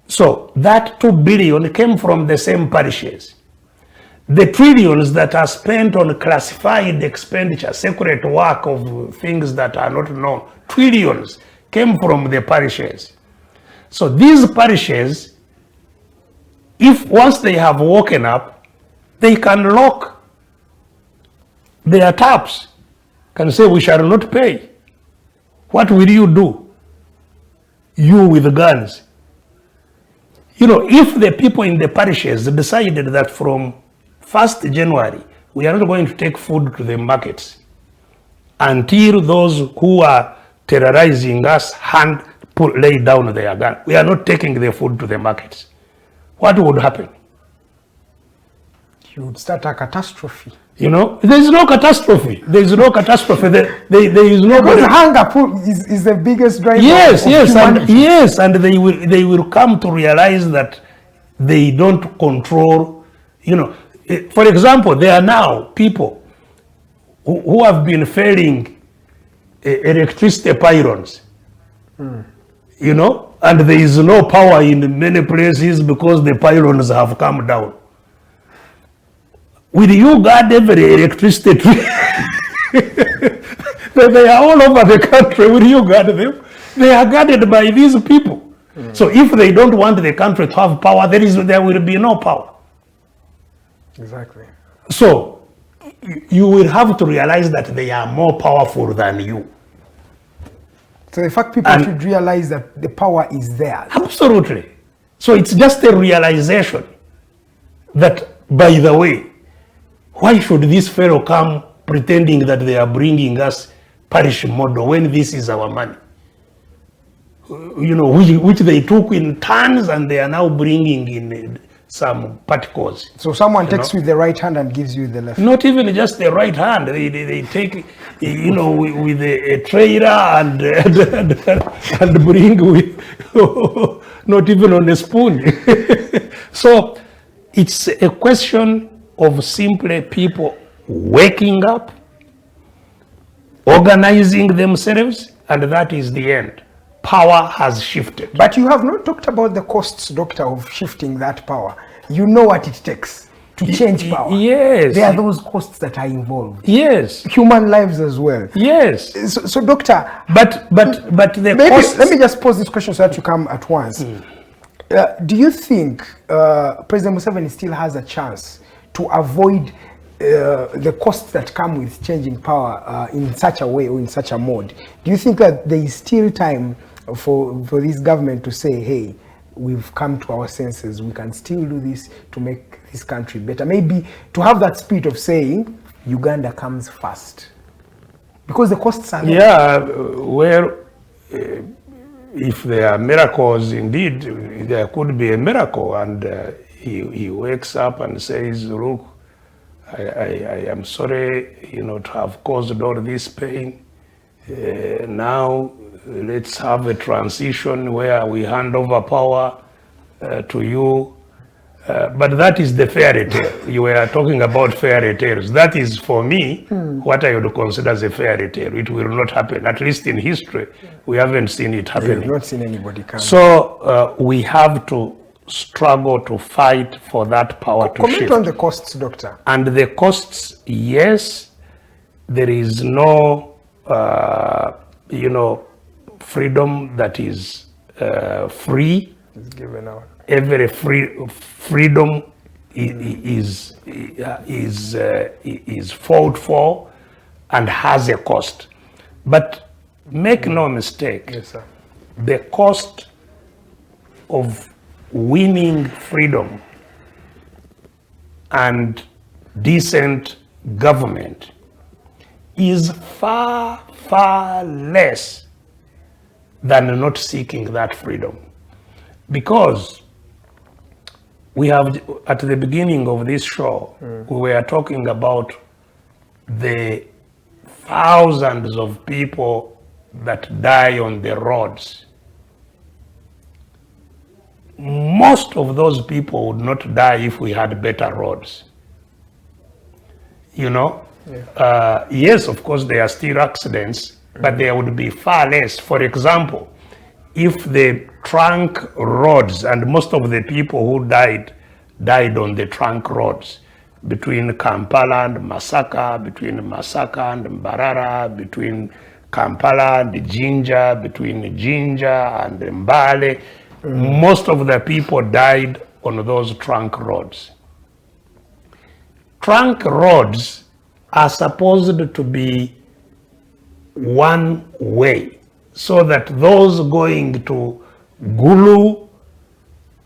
So that 2 billion came from the same parishes. The trillions that are spent on classified expenditure, secret work of things that are not known, trillions came from the parishes. So these parishes, if once they have woken up, they can lock their taps, can say, we shall not pay. What will you do? You with guns. If the people in the parishes decided that from 1st January, we are not going to take food to the markets until those who are terrorizing us lay down their gun. We are not taking the food to the markets. What would happen? You would start a catastrophe. There is no catastrophe. There is no catastrophe. There is no. Because hunger is the biggest driver. Yes, and they will come to realize that they don't control. For example, there are now people who have been failing electricity pylons. And there is no power in many places because the pylons have come down. Will you guard every electricity tree? They are all over the country. Will you guard them? They are guarded by these people. So if they don't want the country to have power, there will be no power. Exactly. So you will have to realize that they are more powerful than you. So the fact people should realize that the power is there. Absolutely. So it's just a realization that, by the way, why should this fellow come pretending that they are bringing us parish model when this is our money? Which they took in tons and they are now bringing in some particles. So someone takes with the right hand and gives you the left. Not even just the right hand. They take, with a trailer and bring with, not even on a spoon. So it's a question of simply people waking up, organizing themselves, and that is the end. Power has shifted. But you have not talked about the costs, Doctor, of shifting that power. You know what it takes to change power. Yes. There are those costs that are involved. Yes. Human lives as well. Yes. So Doctor, but the costs... Let me just pose this question so that you come at once. Do you think President Museveni still has a chance to avoid the costs that come with changing power in such a way or in such a mode? Do you think that there is still time for this government to say, hey, we've come to our senses, we can still do this to make this country better? Maybe to have that spirit of saying Uganda comes first, because the costs are low. Yeah, well, if there are miracles, indeed, there could be a miracle, and he wakes up and says, look, I am sorry, to have caused all this pain. Now let's have a transition where we hand over power to you. But that is the fairy tale. You were talking about fairy tales. That is, for me, what I would consider as a fairy tale. It will not happen. At least in history, we haven't seen it happening. We've not seen anybody come. So we have to struggle to fight for that power to shift. Comment on the costs, Doctor. And the costs, yes, there is no, freedom that is free. It's given out. Every freedom is fought for and has a cost. But make no mistake, Yes, sir. the cost of winning freedom and decent government is far, far less than not seeking that freedom. Because we have, at the beginning of this show, we were talking about the thousands of people that die on the roads. Most of those people would not die if we had better roads. Yes, of course, there are still accidents, but there would be far less. For example, if the trunk roads, and most of the people who died on the trunk roads between Kampala and Masaka, between Masaka and Mbarara, between Kampala and Jinja, between Jinja and Mbale, most of the people died on those trunk roads. Trunk roads are supposed to be one way, so that those going to Gulu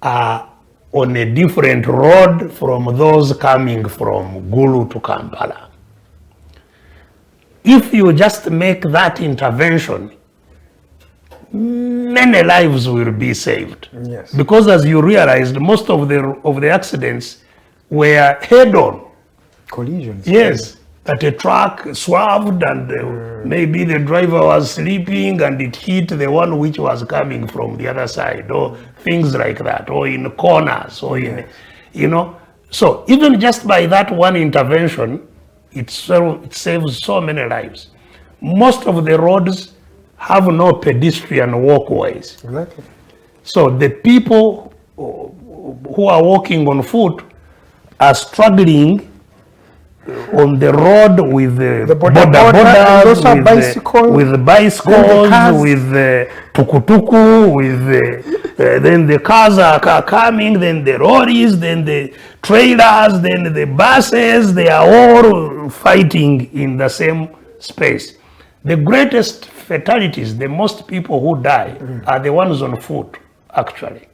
are on a different road from those coming from Gulu to Kampala. If you just make that intervention, many lives will be saved. Yes. Because as you realized, most of the accidents were head-on. Collisions. Yes, that a truck swerved and maybe the driver was sleeping and it hit the one which was coming from the other side, or things like that, or in corners, or So even just by that one intervention, it saves so many lives. Most of the roads have no pedestrian walkways. Exactly. So the people who are walking on foot are struggling on the road with the bodas, with bicycles, with tukutuku, with then the cars are coming, then the lorries, then the trailers, then the buses. They are all fighting in the same space. The greatest fatalities, the most people who die are the ones on foot, actually.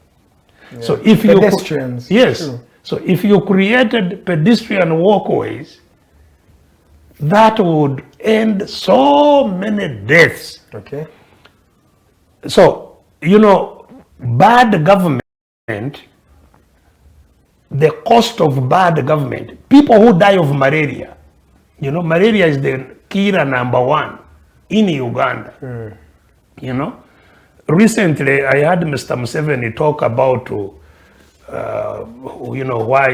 Yeah. So if pedestrians, yes. True. So if you created pedestrian walkways, that would end so many deaths. Okay. So, bad government, the cost of bad government, people who die of malaria, malaria is the killer number one in Uganda. Recently I had Mr. Museveni talk about, why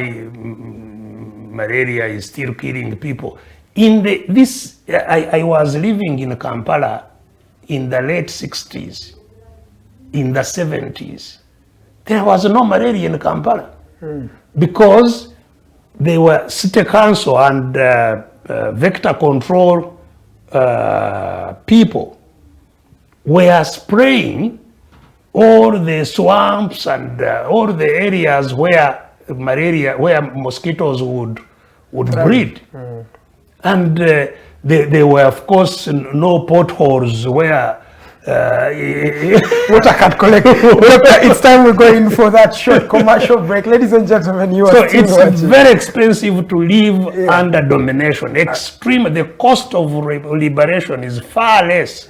malaria is still killing people. I was living in Kampala in the late 60s, in the 70s. There was no malaria in Kampala because they were city council and vector control people were spraying all the swamps and all the areas where mosquitoes would breed. And there were, of course, no potholes where water can collect. It's time we go in for that short commercial break. Ladies and gentlemen, it's very expensive to live under domination. The cost of liberation is far less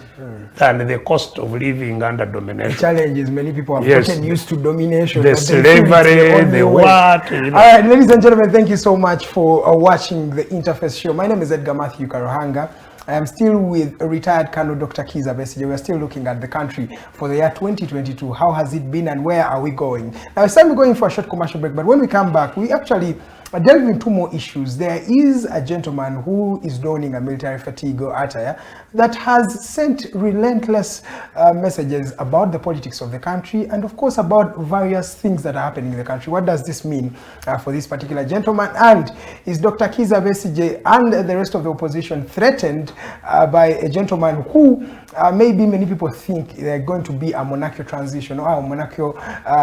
than the cost of living under domination. The challenge is many people have Yes. gotten used to domination. The but they feel it's slavery, only the way. what, you know. All right, ladies and gentlemen, thank you so much for watching the Interface Show. My name is Edgar Matthew Karuhanga. I am still with retired Colonel Dr. Kizza Besigye. We are still looking at the country for the year 2022. How has it been and where are we going? Now, it's time we're going for a short commercial break, but when we come back, we actually delve into two more issues. There is a gentleman who is donning a military fatigue or attire that has sent relentless messages about the politics of the country and of course about various things that are happening in the country. What does this mean for this particular gentleman? And is Dr. Kizza Besigye and the rest of the opposition threatened by a gentleman who maybe many people think they're going to be a monarchical transition or a monarchical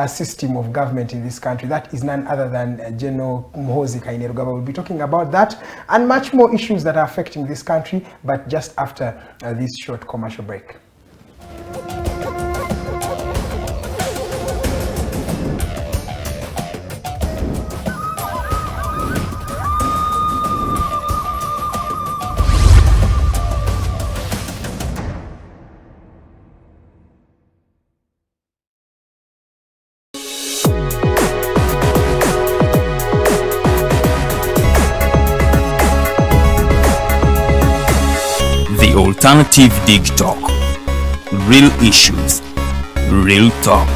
system of government in this country? That is none other than General Muhoozi Kainerugaba. We'll be talking about that and much more issues that are affecting this country, but just after this short commercial break. Alternative Digitalk. Real issues, real talk.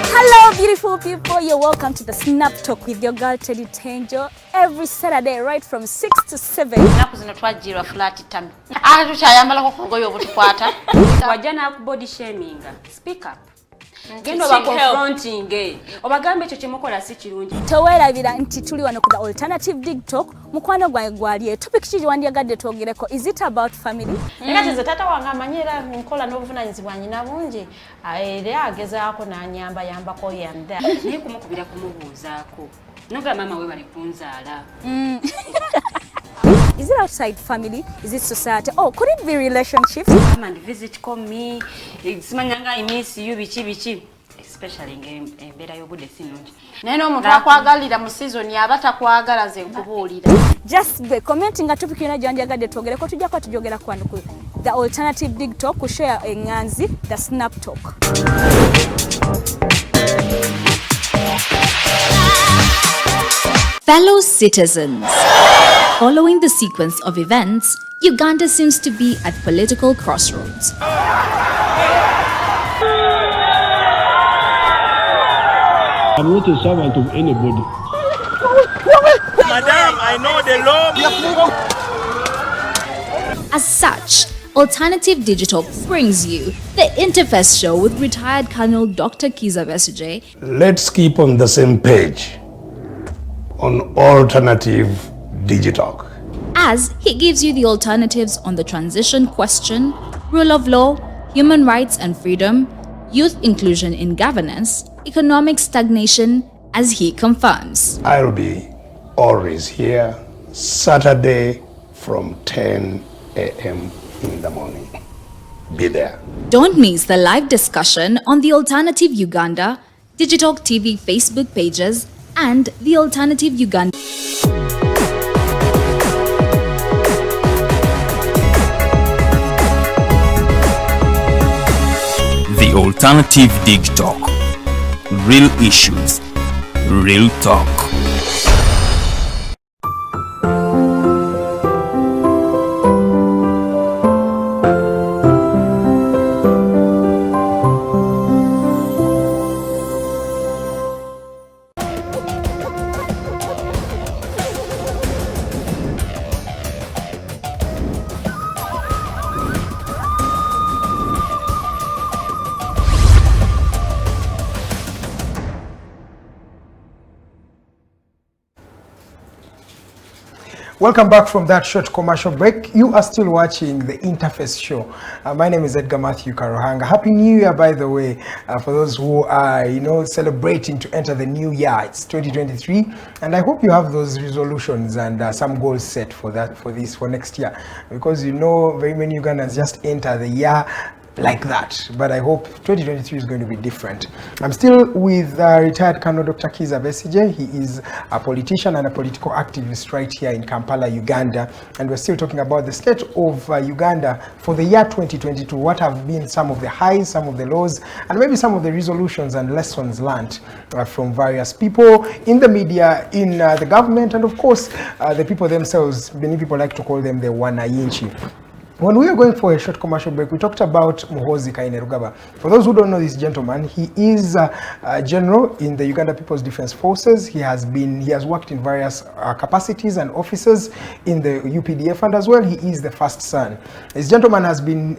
Hello beautiful people, you're welcome to the Snap Talk with your girl Teddy Tenjo every Saturday right from 6 to 7. Naku zino twajirwa flat tami. Tukyayambala ko kugoyo obutukwata. Wajana ku body shaming. Speak up. Gendo ba confronting. Obagambe ekyo kyemukola si kirungi. Tewerabira nti tuli wano ku the Alternative Digitalk. Mukwano gwange gwaliye. Topic kiri wandiyagadde twogereko. Is it about family? Nga ze tata wange amanyira nkola n'obuvunanyizibwa nyina bungi. Era agezaako n'anyamba yambako yanda. Naye kumukubira kumubuuzaako. Noga mama we bali kunzaala. Is it outside family? Is it society? Oh, could it be relationships? Come and visit, call me. Simanyanga I miss you bichi. Especially embeera y'obudde sinungi. Naye n'omuntu akwagalira mu season yaba takwagala ze nkubuulira. Just be commenting at topic yona gyandiyagadde twogereko tujja kwa tujogera kwano ku the Alternative Digitalk ku share enganzi the Snap Talk. Fellow citizens, following the sequence of events, Uganda seems to be at political crossroads. I'm not a servant of anybody. Madam, I know the law. As such, Alternative Digital brings you the Interface Show with retired Colonel Dr. Kizza Besigye. Let's keep on the same page on Alternative Digitalk, As he gives you the alternatives on the transition question, rule of law, human rights and freedom, youth inclusion in governance, economic stagnation, as he confirms. I'll be always here Saturday from 10 a.m. in the morning. Be there. Don't miss the live discussion on the Alternative Uganda, Digitalk TV Facebook pages, and the Alternative Uganda. The Alternative Digitalk. Real issues, real talk. Welcome back from that short commercial break. You are still watching the Interface Show. My name is Edgar Matthew Karuhanga. Happy New Year, by the way, for those who are, celebrating to enter the new year. It's 2023, and I hope you have those resolutions and some goals set for next year, because very many Ugandans just enter the year like that. But I hope 2023 is going to be different. I'm still with retired Colonel Dr. Kizza Besigye. He is a politician and a political activist right here in Kampala, Uganda. And we're still talking about the state of Uganda for the year 2022. What have been some of the highs, some of the lows, and maybe some of the resolutions and lessons learned from various people in the media, in the government, and of course, the people themselves. Many people like to call them the wananchi. When we were going for a short commercial break, we talked about Muhoozi Kainerugaba. For those who don't know this gentleman, he is a general in the Uganda People's Defense Forces. He has worked in various capacities and offices in the UPDF, and as well, he is the first son. This gentleman has been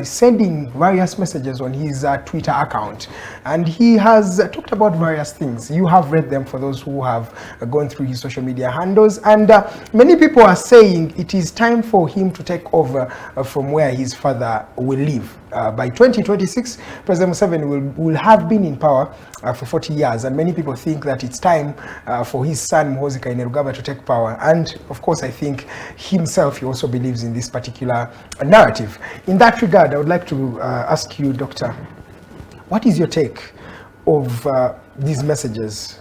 sending various messages on his Twitter account, and he has talked about various things. You have read them for those who have gone through his social media handles, and many people are saying it is time for him to take over from where his father will live. By 2026, President Museveni will have been in power for 40 years, and many people think that it's time for his son Muhoozi Kainerugaba to take power. And of course, I think himself, he also believes in this particular narrative. In that regard, I would like to ask you, Doctor, what is your take of these messages?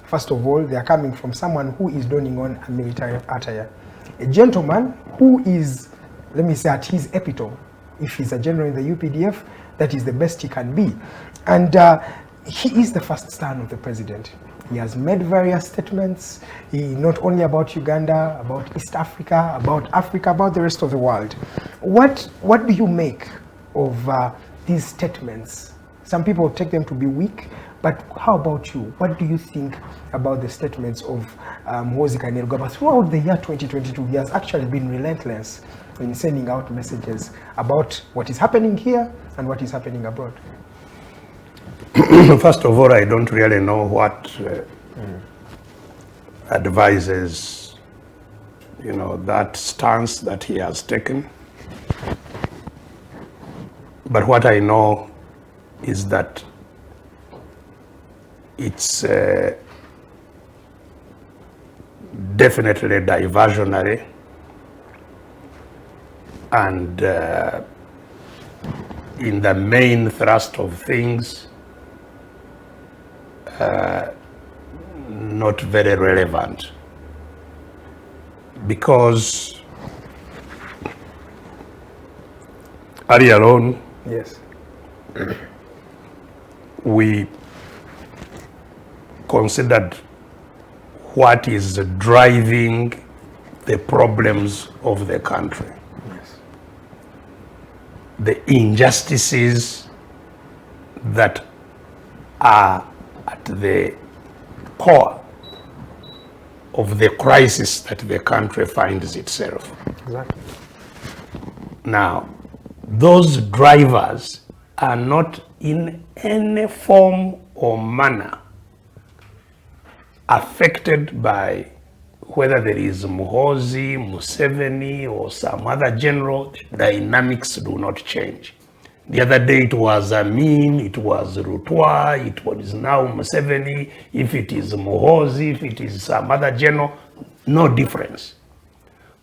First of all, they are coming from someone who is donning on a military attire, a gentleman who is, let me say, at his epitome. If he's a general in the UPDF, that is the best he can be. And he is the first son of the president. He has made various statements, not only about Uganda, about East Africa, about the rest of the world. What do you make of these statements? Some people take them to be weak, but how about you? What do you think about the statements of Muhoozi Kainerugaba? Throughout the year 2022, he has actually been relentless in sending out messages about what is happening here and what is happening abroad. First of all, I don't really know what advises, that stance that he has taken. But what I know is that it's definitely diversionary, and in the main thrust of things, not very relevant, because earlier on, yes, we considered what is driving the problems of the country. Yes. The injustices that are at the core of the crisis that the country finds itself. Exactly. Now, those drivers are not in any form or manner affected by whether there is Muhoozi, Museveni, or some other general. The dynamics do not change. The other day it was Amin, it was Rutwa, it was now Museveni. If it is Muhoozi, if it is some other general, no difference.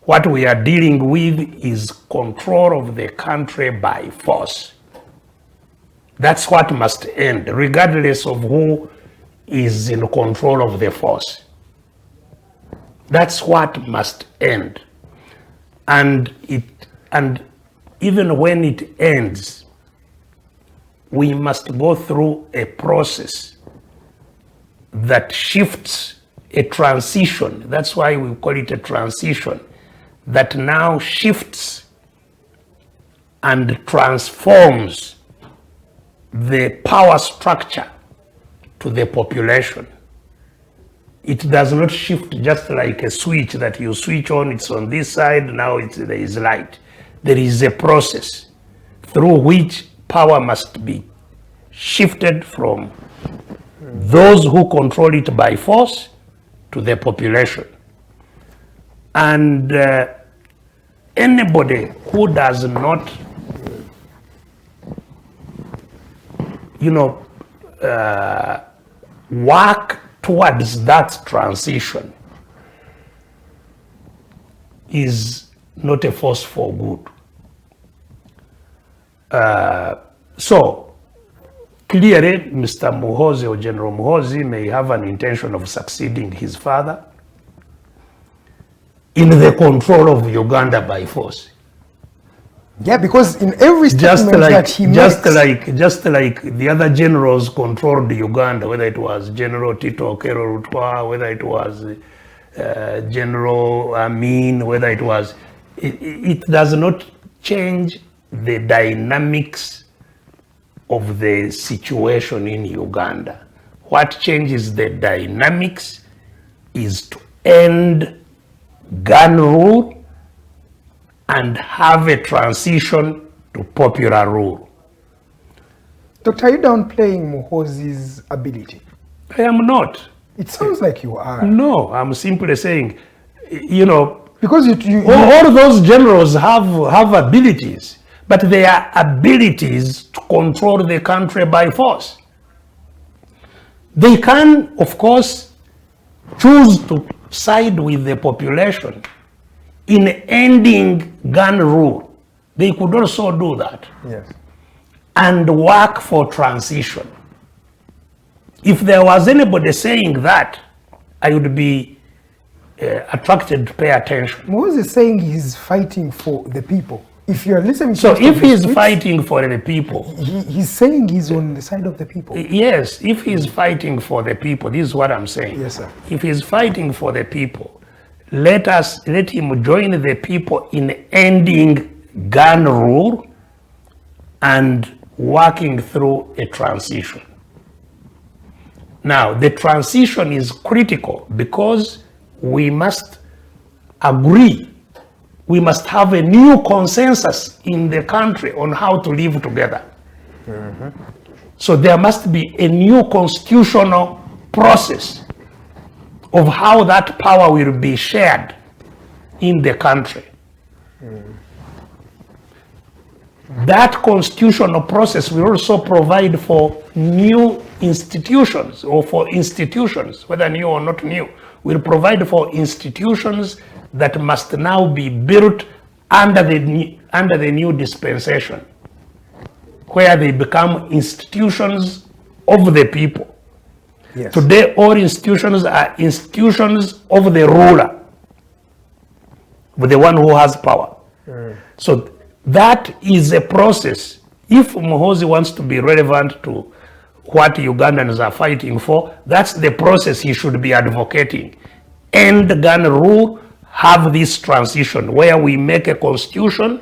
What we are dealing with is control of the country by force. That's what must end, regardless of who is in control of the force. That's what must end. And even when it ends, we must go through a process that shifts, a transition. That's why we call it a transition, that now shifts and transforms the power structure to the population. It does not shift just like a switch that you switch on, it's on this side, now there is light. There is a process through which power must be shifted from those who control it by force to the population. And anybody who does not, work towards that transition is not a force for good. So clearly, Mr. Muhoozi or General Muhoozi may have an intention of succeeding his father in the control of Uganda by force. Yeah, because in every statement that he makes... Just like the other generals controlled Uganda, whether it was General Tito Okello Lutwa, whether it was General Amin, whether it was... It does not change the dynamics of the situation in Uganda. What changes the dynamics is to end gun rule and have a transition to popular rule. Dr. Are you downplaying Muhoozi's ability? I am not. It sounds like you are. No, I'm simply saying, you know, because all those generals have abilities, but they are abilities to control the country by force. They can, of course, choose to side with the population in ending gun rule. They could also do that. Yes. And work for transition. If there was anybody saying that, I would be attracted to pay attention. Muhoozi is saying he's fighting for the people. If you're listening to so if he's fighting for the people, he's saying he's on the side of the people. Yes, if he's fighting for the people, this is what I'm saying. Yes, sir. If he's fighting for the people, let him join the people in ending gun rule and working through a transition. Now, the transition is critical because we must agree. We must have a new consensus in the country on how to live together. Mm-hmm. So there must be a new constitutional process of how that power will be shared in the country. Mm. That constitutional process will also provide for new institutions, or for institutions, whether new or not new, will provide for institutions that must now be built under the new dispensation, where they become institutions of the people. Yes. Today, all institutions are institutions of the ruler, of the one who has power. Mm. So that is a process. If Muhoozi wants to be relevant to what Ugandans are fighting for, that's the process he should be advocating. End gun rule, have this transition where we make a constitution,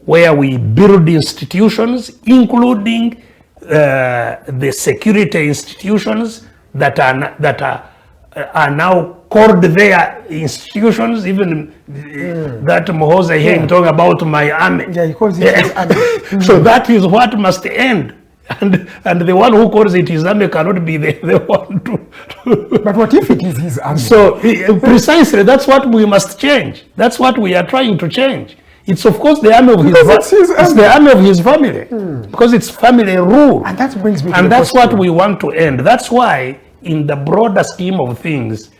where we build institutions, including the security institutions that are now called their institutions, even that Muhoozi here talking about my army. Yeah, he calls it his army. So that is what must end. And the one who calls it his army cannot be the one to... But what if it is his army? So precisely, that's what we must change. That's what we are trying to change. It's of course the army of it's the army of his family, because it's family rule. And that brings me to and that's what we want to end. That's why, in the broader scheme of things,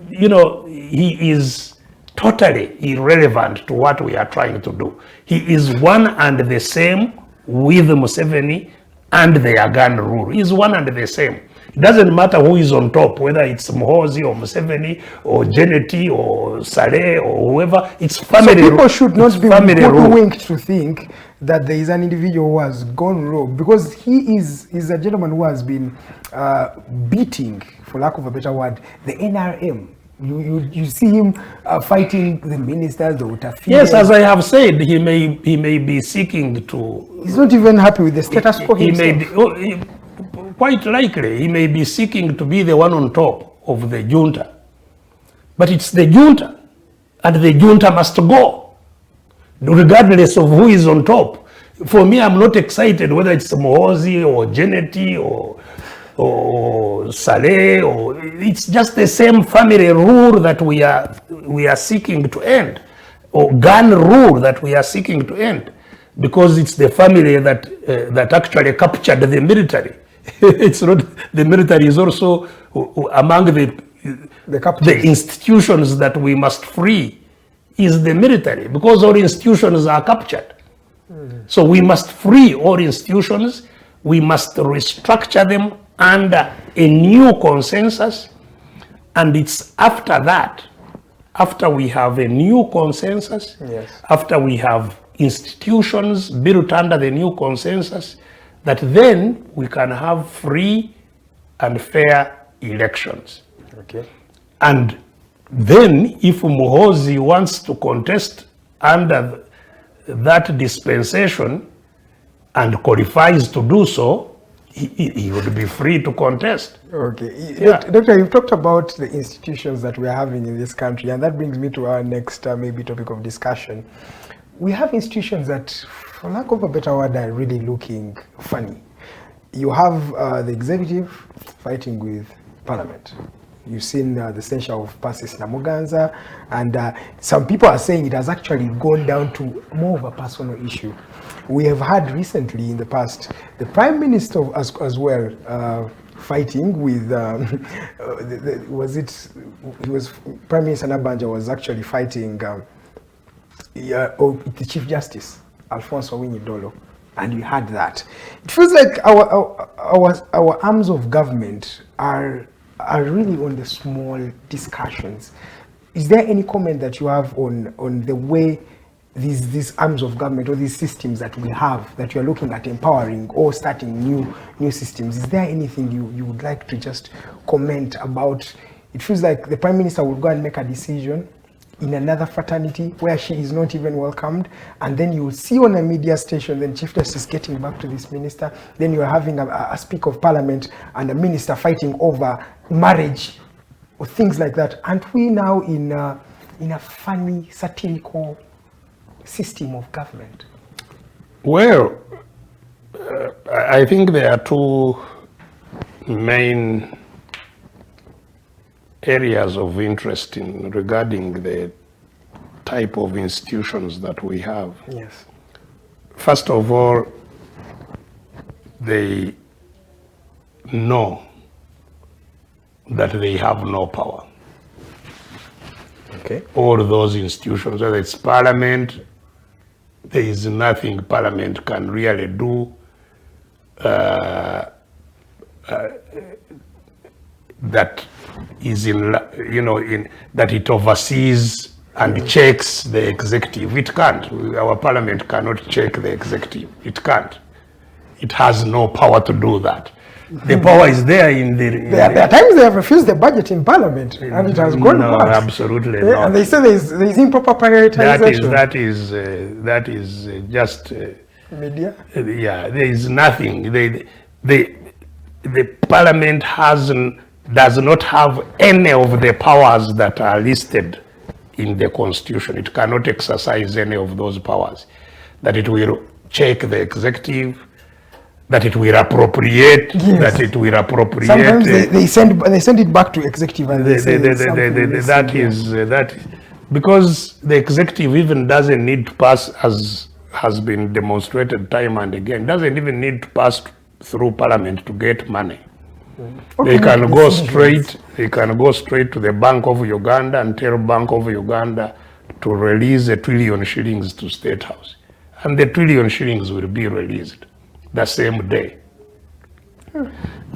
you know, he is totally irrelevant to what we are trying to do. He is one and the same with Museveni and the gun rule. He is one and the same. It doesn't matter who is on top, whether it's Muhoozi or Museveni or Geneti or Saleh or whoever. It's family. So people should not be hoodwinked to think that there is an individual who has gone rogue, because he's a gentleman who has been beating, for lack of a better word, the NRM. You see him fighting the ministers, the Utafia. Yes, as I have said, he may be seeking to... He's not even happy with the status quo himself. Quite likely, he may be seeking to be the one on top of the junta. But it's the junta, and the junta must go, regardless of who is on top. For me, I'm not excited whether it's Muhoozi or Geneti or Saleh, or it's just the same family rule that we are seeking to end, or gun rule that we are seeking to end, because it's the family that actually captured the military. It's not, the military is also among the institutions that we must free is the military, because all institutions are captured. So we must free all institutions. We must restructure them under a new consensus. And it's after that, after we have a new consensus, after we have institutions built under the new consensus, that then we can have free and fair elections. Okay. And then if Muhoozi wants to contest under that dispensation and qualifies to do so, he would be free to contest. Okay. Yeah. Doctor, you've talked about the institutions that we are having in this country, and that brings me to our next maybe topic of discussion. We have institutions that, for lack of a better word, are really looking funny. You have the executive fighting with parliament. You've seen the censure of Persis Namuganza, and some people are saying it has actually gone down to more of a personal issue. We have had recently in the past the Prime Minister as well fighting with, Prime Minister Nabanja was actually fighting the Chief Justice, Alfonso Owiny-Dollo, and we had that. It feels like our arms of government are really on the small discussions. Is there any comment that you have on the way these arms of government or these systems that we have, that you are looking at empowering or starting new systems? Is there anything you would like to just comment about? It feels like the Prime Minister will go and make a decision in another fraternity where she is not even welcomed, and then you will see on a media station then Chief Justice getting back to this minister, then you are having a Speaker of Parliament and a minister fighting over marriage or things like that. Aren't we now in a funny, satirical system of government? Well, I think there are two main areas of interest regarding the type of institutions that we have. Yes. First of all, they know that they have no power. Okay. All those institutions, whether it's Parliament, there is nothing Parliament can really do that is that it oversees and checks the executive. It can't. Our Parliament cannot check the executive. It can't. It has no power to do that. The power is there in the... There are times they have refused the budget in Parliament, and it has gone No, past. absolutely not. And they say there is improper prioritization. That is just... media? Yeah, there is nothing. The Parliament does not have any of the powers that are listed in the Constitution. It cannot exercise any of those powers. That it will check the executive, that it will appropriate, that it will appropriate. Sometimes they send it back to executive, and they say that because the executive even doesn't need to pass, as has been demonstrated time and again, doesn't even need to pass through Parliament to get money. They can go straight to the Bank of Uganda and tell Bank of Uganda to release $1 trillion shillings to State House, and the $1 trillion shillings will be released the same day.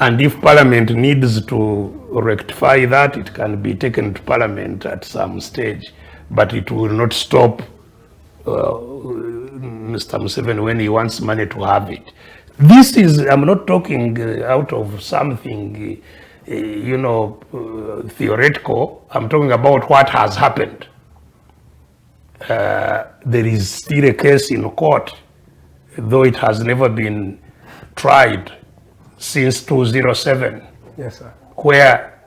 And if Parliament needs to rectify that, it can be taken to Parliament at some stage, but it will not stop Mr. Museveni when he wants money to have it. This is, I'm not talking out of something, theoretical. I'm talking about what has happened. There is still a case in court, though it has never been tried since 2007. Yes, sir. Where,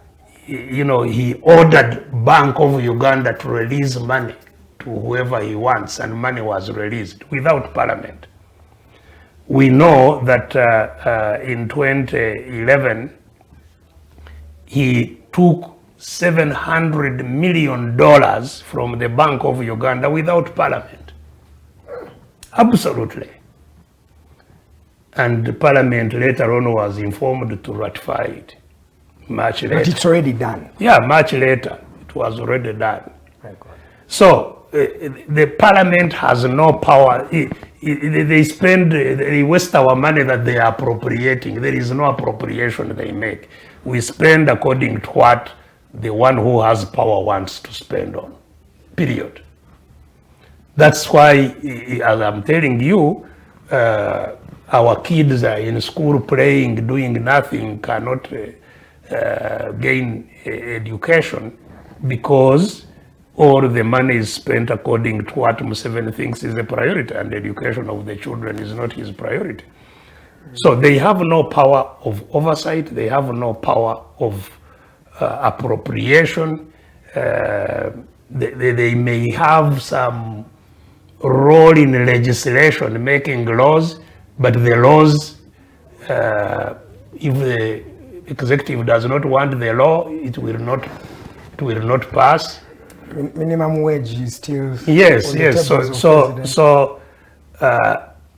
he ordered Bank of Uganda to release money to whoever he wants, and money was released without Parliament. We know that in 2011, he took $700 million from the Bank of Uganda without Parliament. Absolutely. And the Parliament later on was informed to ratify it much later. But it's already done. Yeah, much later. It was already done. So the Parliament has no power. they spend, they waste our money that they are appropriating. There is no appropriation they make. We spend according to what the one who has power wants to spend on, period. That's why, as I'm telling you, our kids are in school playing, doing nothing, cannot gain education because all the money is spent according to what Museveni thinks is a priority, and the education of the children is not his priority. So they have no power of oversight, they have no power of appropriation. They may have some role in legislation, making laws, but the laws, if the executive does not want the law, it will not pass. Minimum wage is still yes. So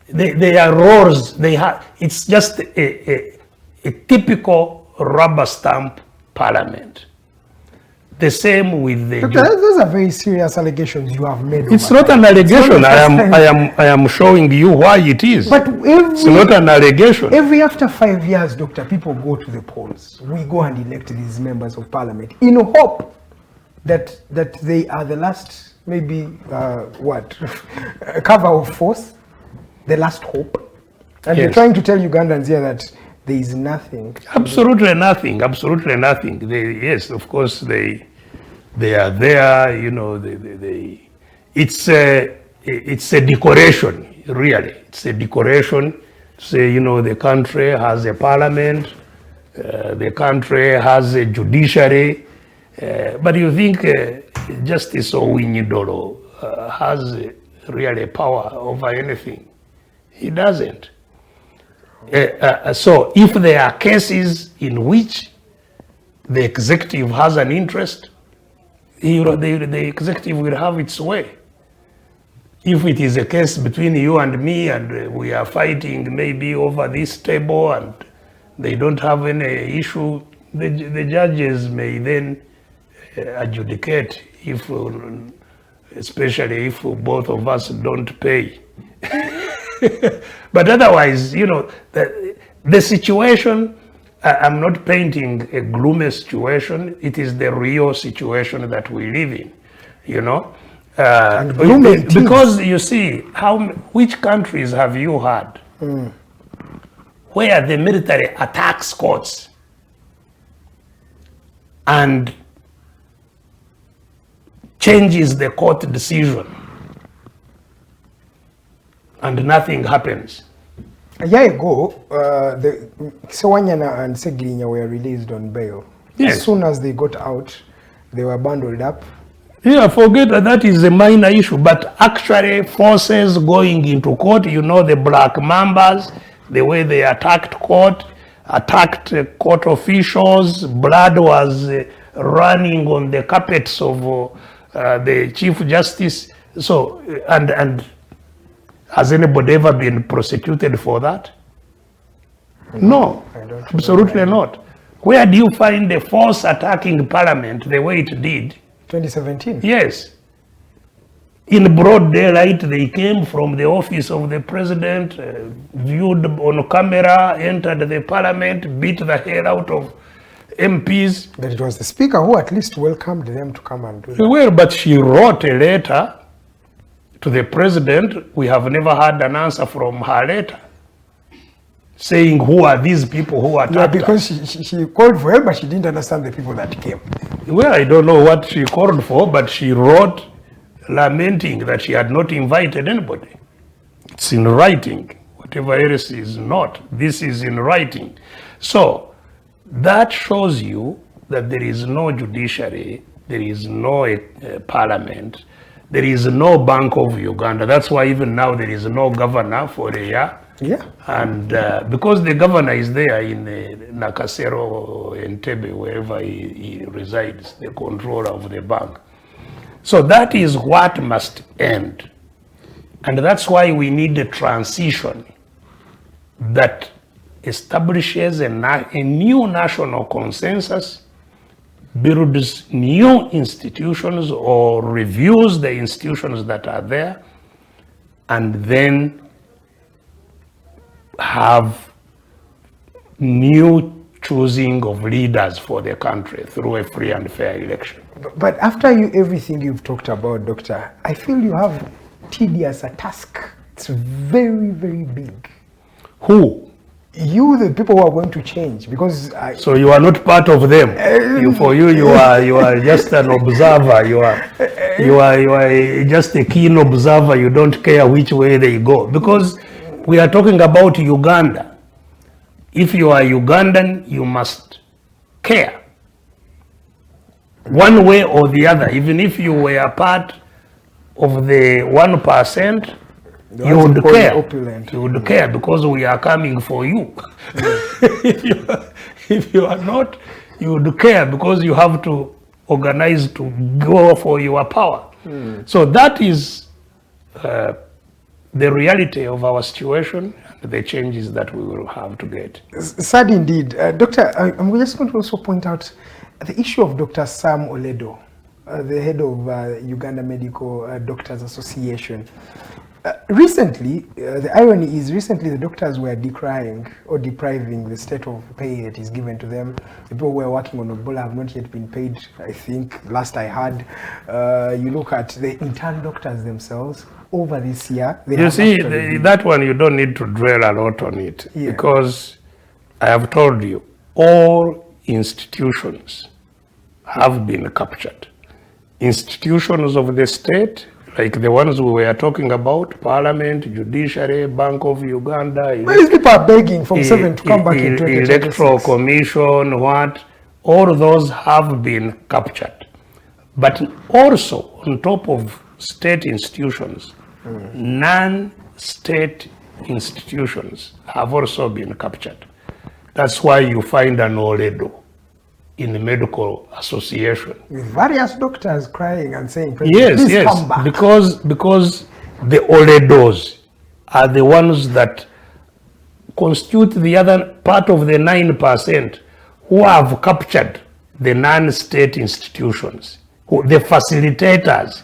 they are roles. They have. It's just a typical rubber stamp parliament. The same with the. But those are very serious allegations you have made. It's not an allegation. I am showing you why it is. But it's not an allegation. Every after 5 years, Doctor, people go to the polls. We go and elect these members of parliament in hope that they are the last, maybe cover of force, the last hope. And you're trying to tell Ugandans here that there is nothing. Absolutely nothing. Absolutely nothing. Yes, of course they are there. You know, it's a decoration. Really, it's a decoration. Say, you know, the country has a parliament, the country has a judiciary, but you think Justice Owiny-Dollo has really power over anything? He doesn't. So if there are cases in which the executive has an interest, the executive will have its way. If it is a case between you and me and we are fighting maybe over this table and they don't have any issue, the judges may then adjudicate, especially if both of us don't pay. But otherwise, you know, the situation, I'm not painting a gloomy situation. It is the real situation that we live in, you know. Because you see, which countries have you had where the military attacks courts and changes the court decision and nothing happens? A year ago, the Sewanyana and Segrinya were released on bail. Yes. As soon as they got out, they were bundled up. Yeah, forget that is a minor issue, but actually forces going into court, you know, the Black Mambas, the way they attacked court officials, blood was running on the carpets of the Chief Justice. So, and has anybody ever been prosecuted for that? No, absolutely not. Where do you find the force attacking Parliament the way it did? 2017? Yes. In broad daylight, they came from the office of the president, viewed on camera, entered the Parliament, beat the hell out of MPs. But it was the speaker who at least welcomed them to come and do that. Well, but she wrote a letter to the president. We have never had an answer from her letter saying who are these people who attacked her. Because she called for help, but she didn't understand the people that came. Well, I don't know what she called for, but she wrote lamenting that she had not invited anybody. It's in writing. Whatever else is not, this is in writing. So that shows you that there is no judiciary, there is no parliament, there is no Bank of Uganda. That's why even now there is no governor for a year. Yeah. And because the governor is there in Nakasero, Entebbe, wherever he resides, the controller of the bank. So that is what must end. And that's why we need a transition that establishes a new national consensus, builds new institutions or reviews the institutions that are there, and then have new choosing of leaders for the country through a free and fair election. But after everything you've talked about, Doctor, I feel you have tedious a task. It's very, very big. Who? You, the people who are going to change, because so you are not part of them. You are just an observer. You are just a keen observer. You don't care which way they go, because we are talking about Uganda. If you are Ugandan, you must care one way or the other. Even if you were part of the 1%, you would care. You would care, because we are coming for you. If you are not, you would care, because you have to organize to go for your power. So that is the reality of our situation, the changes that we will have to get. Sad indeed. Doctor, I'm just going to also point out the issue of Dr. Sam Oledo, the head of Uganda Medical Doctors Association. Recently, the irony is recently the doctors were decrying or depriving the state of pay that is given to them. The people who were working on Ebola have not yet been paid, I think, last I heard. You look at the intern doctors themselves over this year. You see, that one you don't need to dwell a lot on it, because I have told you, all institutions have been captured. Institutions of the state, like the ones we were talking about, Parliament, Judiciary, Bank of Uganda. These people are begging from 7 to come back in 2026. Electoral Commission, all those have been captured. But also, on top of state institutions, non-state institutions have also been captured. That's why you find an Oledo in the medical association, with various doctors crying and saying, yes, come back. because the Oledos are the ones that constitute the other part of the 9% who have captured the non-state institutions, the facilitators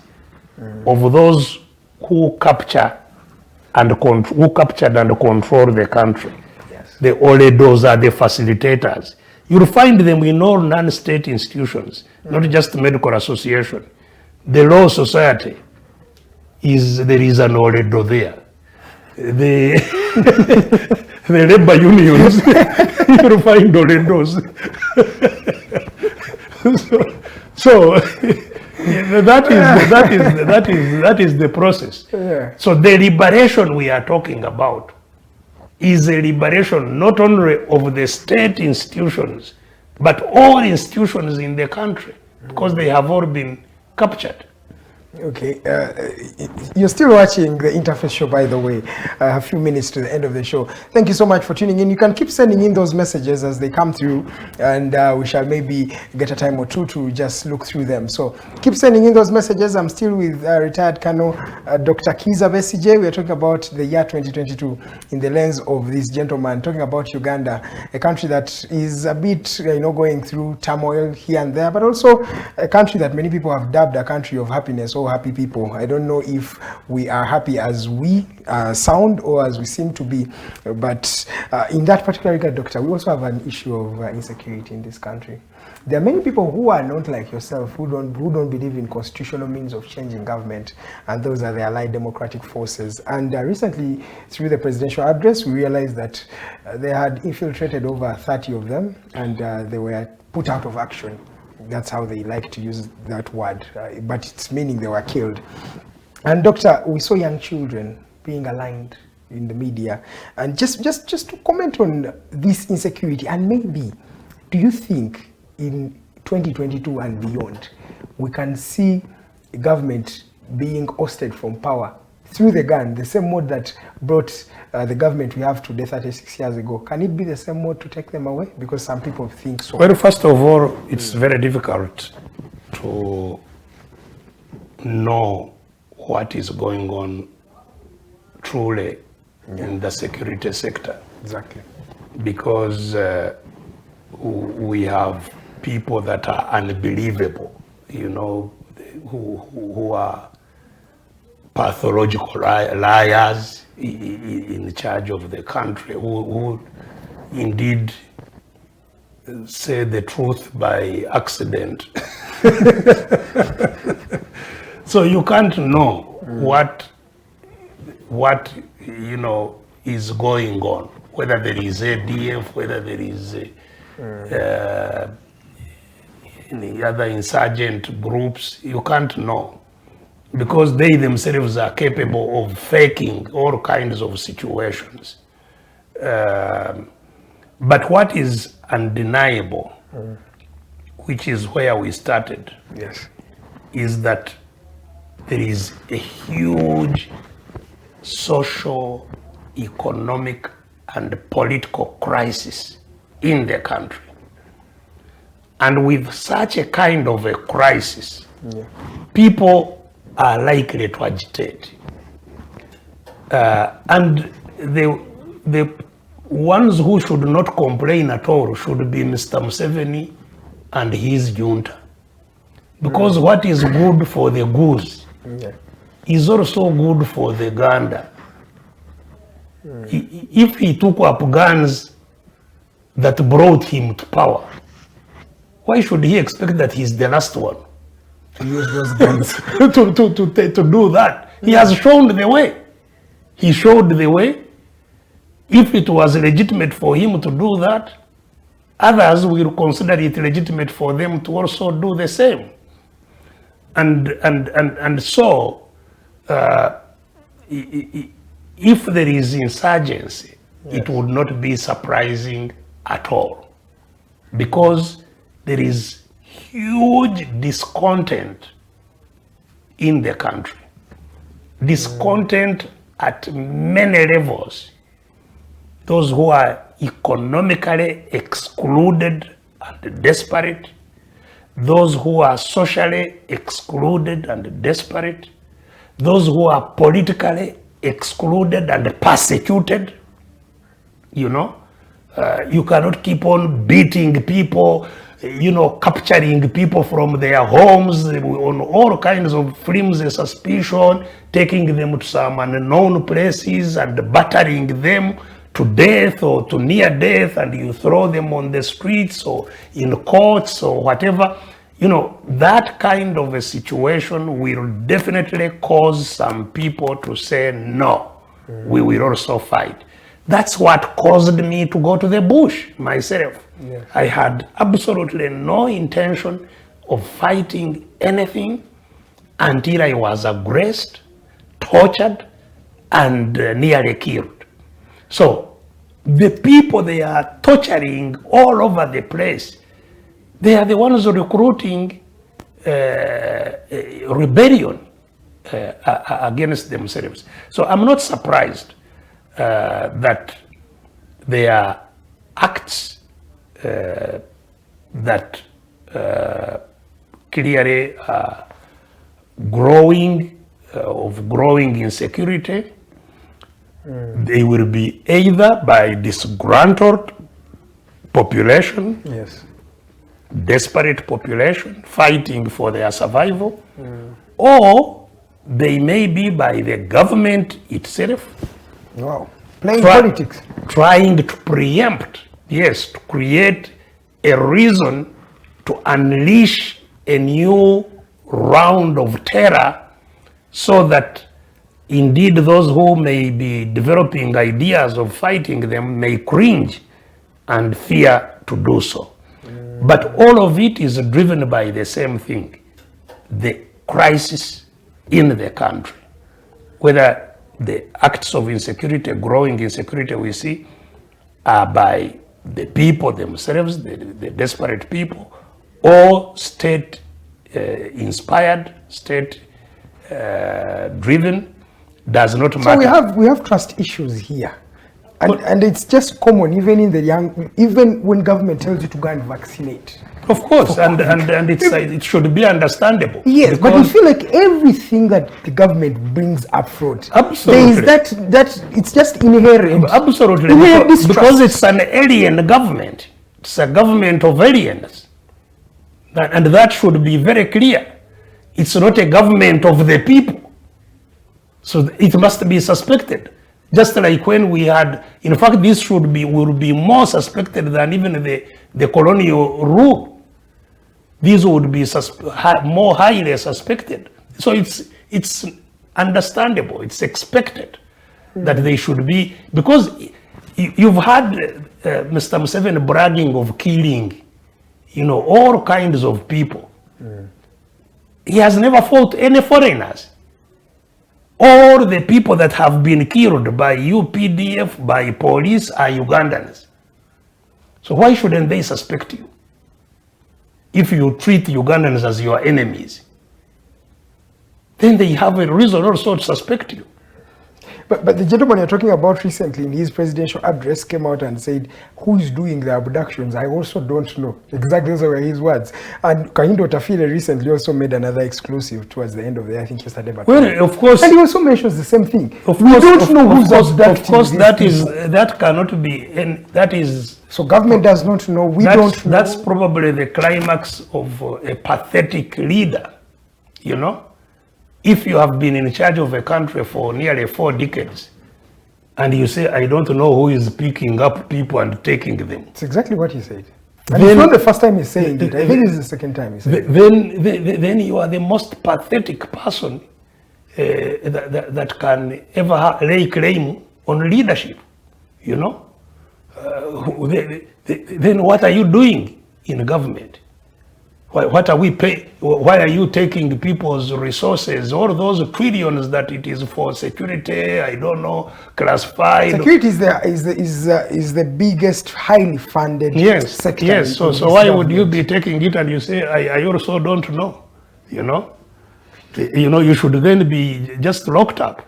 of those who capture and who captured and control the country. Yes. The Oledos are the facilitators. You'll find them in all non-state institutions, not just medical association. The law society there is an Oledo there. The labor unions, you'll find Oledos. so that is the process. Yeah. So the liberation we are talking about is a liberation not only of the state institutions, but all institutions in the country, because they have all been captured. Okay, you're still watching the Interface Show, by the way. A few minutes to the end of the show. Thank you so much for tuning in. You can keep sending in those messages as they come through, and we shall maybe get a time or two to just look through them. So keep sending in those messages. I'm still with retired Colonel Dr. Kizza Besigye. We are talking about the year 2022 in the lens of this gentleman, talking about Uganda, a country that is a bit, going through turmoil here and there, but also a country that many people have dubbed a country of happiness. Happy people. I don't know if we are happy as we sound or as we seem to be, but in that particular regard, Doctor, we also have an issue of insecurity in this country. There are many people who are not like yourself, who don't believe in constitutional means of changing government, and those are the allied democratic forces. And recently, through the presidential address, we realized that they had infiltrated over 30 of them, and they were put out of action. That's how they like to use that word, but it's meaning they were killed. And Doctor, we saw young children being aligned in the media. And just to comment on this insecurity, and maybe, do you think in 2022 and beyond, we can see government being ousted from power through the gun, the same mode that brought the government we have today 36 years ago? Can it be the same mode to take them away? Because some people think so. Well, first of all, it's very difficult to know what is going on truly in the security sector. Exactly. Because we have people that are unbelievable, who are pathological liars in charge of the country who indeed say the truth by accident. So you can't know what is going on, whether there is ADF, whether there is any other insurgent groups. You can't know, because they themselves are capable of faking all kinds of situations. But what is undeniable, which is where we started, Yes. is that there is a huge social, economic, and political crisis in the country. And with such a kind of a crisis, people are likely to agitate. And the ones who should not complain at all should be Mr. Museveni and his junta. Because what is good for the goose is also good for the gander. If he took up guns that brought him to power, why should he expect that he's the last one To use those guns. to do that? He has shown the way. He showed the way. If it was legitimate for him to do that, others will consider it legitimate for them to also do the same. And so, if there is insurgency, it would not be surprising at all, because there is huge discontent in the country. Discontent at many levels. Those who are economically excluded and desperate, those who are socially excluded and desperate, those who are politically excluded and persecuted. You cannot keep on beating people, capturing people from their homes on all kinds of flimsy suspicion, taking them to some unknown places and battering them to death or to near death, and you throw them on the streets or in courts or whatever. That kind of a situation will definitely cause some people to say, no, we will also fight. That's what caused me to go to the bush myself. Yeah. I had absolutely no intention of fighting anything until I was aggressed, tortured, and nearly killed. So the people they are torturing all over the place, they are the ones recruiting rebellion against themselves. So I'm not surprised that there are acts that clearly are growing insecurity. They will be either by disgruntled population, desperate population fighting for their survival, or they may be by the government itself. Wow. Playing politics. Trying to preempt, to create a reason to unleash a new round of terror, so that indeed those who may be developing ideas of fighting them may cringe and fear to do so. But all of it is driven by the same thing, the crisis in the country. Whether the acts of insecurity, growing insecurity we see, are by the people themselves, the desperate people, or state-inspired, state-driven, does not matter. So we have trust issues here. And it's just common, even when government tells you to go and vaccinate. Of course, and it should be understandable. Yes, but you feel like everything that the government brings up front, absolutely, there is that it's just inherent. Absolutely, because it's an alien government. It's a government of aliens, and that should be very clear. It's not a government of the people. So it must be suspected. Just like when we had, in fact, this will be more suspected than even the colonial rule. These would be more highly suspected. So it's understandable, it's expected that they should be, because you've had Mr. Museveni bragging of killing, all kinds of people. He has never fought any foreigners. All the people that have been killed by UPDF, by police, are Ugandans. So why shouldn't they suspect you? If you treat Ugandans as your enemies, then they have a reason also to suspect you. But the gentleman you're talking about recently in his presidential address came out and said, who is doing the abductions? I also don't know. Exactly, those were his words. And Kahindo Tafile recently also made another exclusive towards the end of the, I think yesterday. Well, of course. And he also mentions the same thing. We don't know who's abducting. Of course, that cannot be, and that is... So government does not know, we don't know. That's probably the climax of a pathetic leader, If you have been in charge of a country for nearly 4 decades, and you say, I don't know who is picking up people and taking them. It's exactly what he said. And it's not the first time he's saying it. I think it's the second time he's saying it. Then you are the most pathetic person that can ever lay claim on leadership, Then what are you doing in government? What are we paying? Why are you taking people's resources, all those trillions that it is for security? I don't know, classified. Security is the biggest highly funded sector. Yes. So why would you be taking it and you say I also don't know? You should then be just locked up.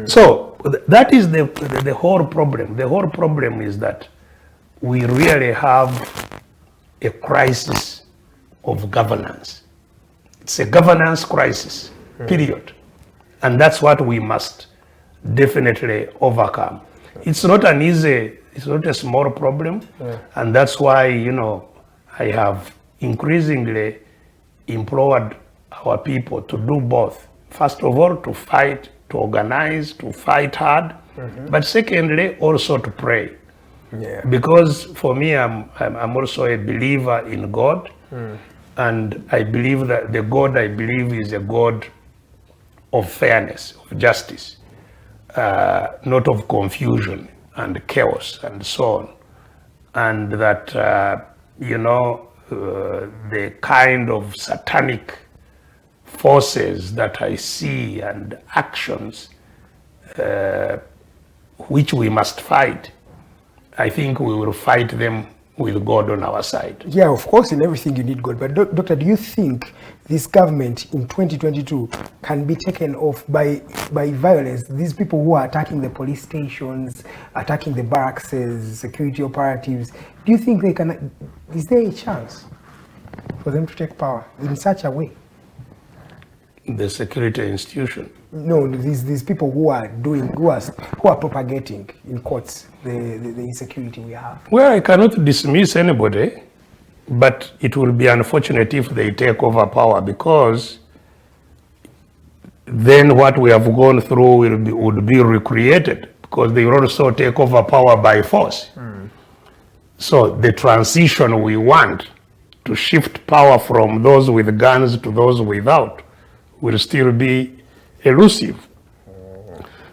So that is the whole problem. The whole problem is that we really have a crisis of governance. It's a governance crisis, period. And that's what we must definitely overcome. It's not a small problem. And that's why, I have increasingly implored our people to do both. First of all, to fight, to organize, to fight hard. But secondly, also to pray. Because for me, I'm also a believer in God. And I believe that the God I believe is a God of fairness, of justice, not of confusion and chaos and so on. And that, the kind of satanic forces that I see and actions which we must fight, I think we will fight them with God on our side. Yeah, of course, in everything you need God. But Doctor, do you think this government in 2022 can be taken off by violence? These people who are attacking the police stations, attacking the barracks, security operatives, do you think they can, is there a chance for them to take power in such a way? The security institution? No, these people who are propagating in courts the insecurity we have. Well, I cannot dismiss anybody, but it will be unfortunate if they take over power, because then what we have gone through would be recreated, because they will also take over power by force. So the transition we want to shift power from those with guns to those without will still be elusive.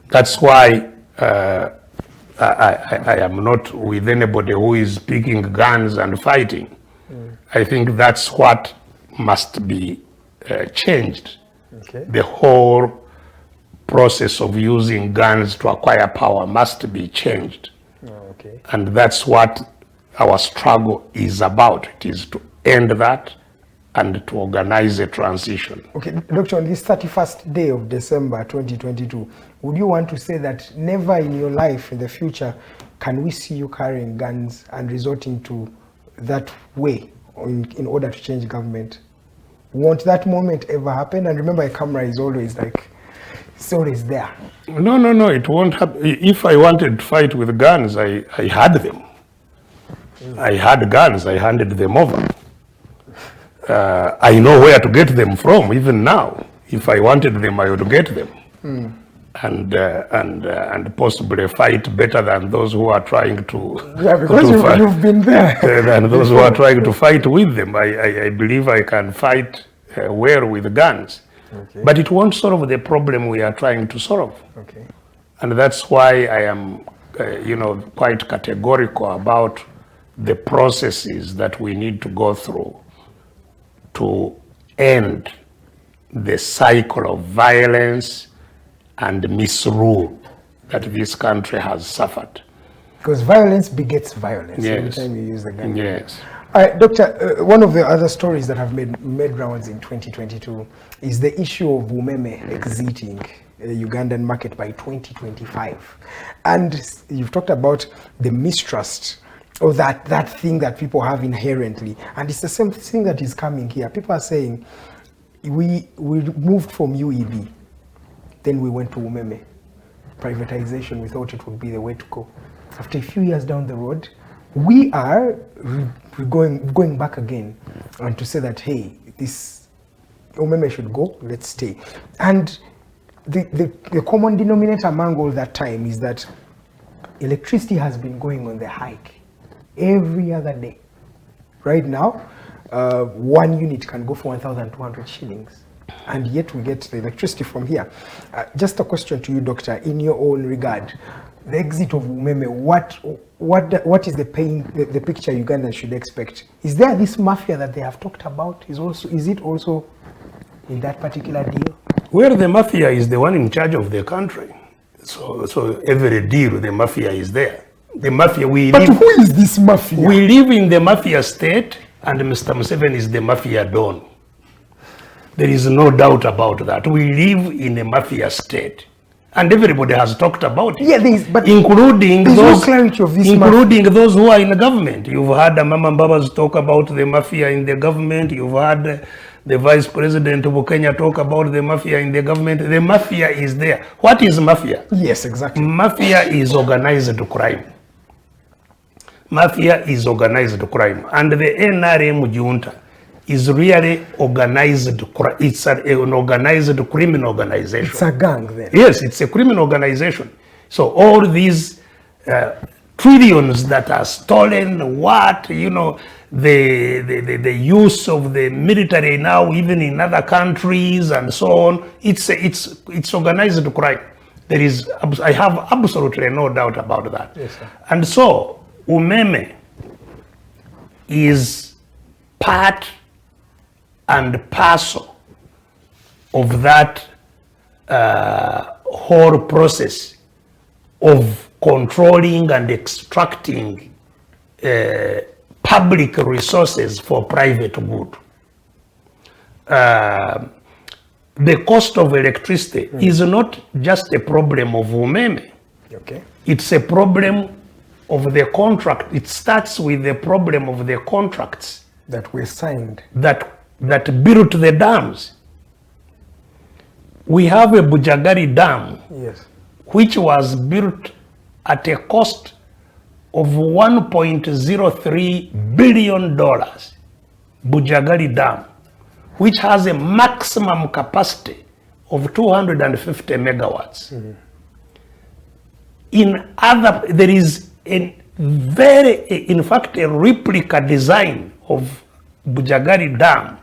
That's why I am not with anybody who is picking guns and fighting. I think that's what must be changed. The whole process of using guns to acquire power must be changed. And that's what our struggle is about. It is to end that and to organize a transition. Okay, Doctor, on this 31st day of December 2022, would you want to say that never in your life in the future can we see you carrying guns and resorting to that way in order to change government? Won't that moment ever happen? And remember, a camera is always it's always there. No, it won't happen. If I wanted to fight with guns, I had them. I had guns, I handed them over. I know where to get them from, even now. If I wanted them, I would get them. and possibly fight better than those who are trying to because you've been there than those who are trying to fight with them. I believe I can fight well with guns, but it won't solve the problem we are trying to solve. And that's why I am quite categorical about the processes that we need to go through to end the cycle of violence and misrule that this country has suffered. Because violence begets violence every time you use the gun. Yes. All right, Doctor, one of the other stories that have made rounds in 2022 is the issue of Umeme exiting the Ugandan market by 2025. And you've talked about the mistrust or that thing that people have inherently. And it's the same thing that is coming here. People are saying, we moved from UEB, then we went to Umeme. Privatization, we thought it would be the way to go. After a few years down the road, we are going back again and to say that, hey, this Umeme should go, let's stay. And the common denominator among all that time is that electricity has been going on the hike every other day. Right now, 1 unit can go for 1,200 shillings. And yet we get the electricity from here. Just a question to you, Doctor, in your own regard, the exit of Umeme, what is the picture Uganda should expect? Is there this mafia that they have talked about? Is it also in that particular deal? Well, the mafia is the one in charge of the country. So every deal, the mafia is there. The mafia, But who is this mafia? We live in the mafia state, and Mr. Museveni is the mafia don. There is no doubt about that. We live in a mafia state. And everybody has talked about it. Yeah, including no clarity of this those who are in the government. You've had Mama Mbabas talk about the mafia in the government. You've had the Vice President of Kenya talk about the mafia in the government. The mafia is there. What is mafia? Yes, exactly. Mafia is organized crime. Mafia is organized crime. And the NRM junta is really organized. It's an organized criminal organization. It's a gang then. Yes, it's a criminal organization. So all these trillions that are stolen, the use of the military now, even in other countries and so on, it's organized crime. I have absolutely no doubt about that. Yes, sir. And so Umeme is part and parcel of that whole process of controlling and extracting public resources for private good. The cost of electricity is not just a problem of Umeme. Okay. It's a problem of the contract. It starts with the problem of the contracts that were signed. That built the dams. We have a Bujagari Dam, yes, which was built at a cost of $1.03 billion. Bujagari Dam, which has a maximum capacity of 250 megawatts. There is a replica design of Bujagari Dam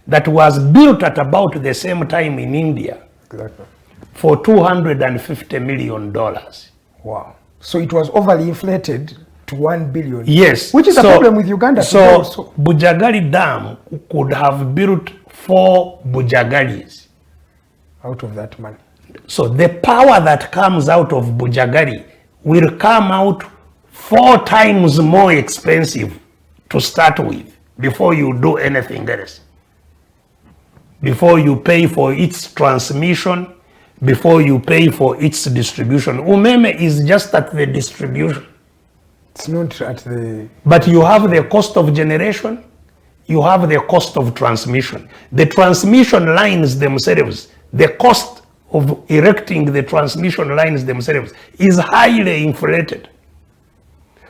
that was built at about the same time in India. Exactly. For $250 million. Wow. So it was overly inflated to 1 billion. Yes. Which is a problem with Uganda. So Bujagari Dam could have built 4 Bujagaris. Out of that money. So the power that comes out of Bujagari will come out 4 times more expensive to start with before you do anything else. Before you pay for its transmission, before you pay for its distribution. Umeme is just at the distribution. It's not at the... But you have the cost of generation, you have the cost of transmission. The transmission lines themselves, the cost of erecting the transmission lines themselves is highly inflated.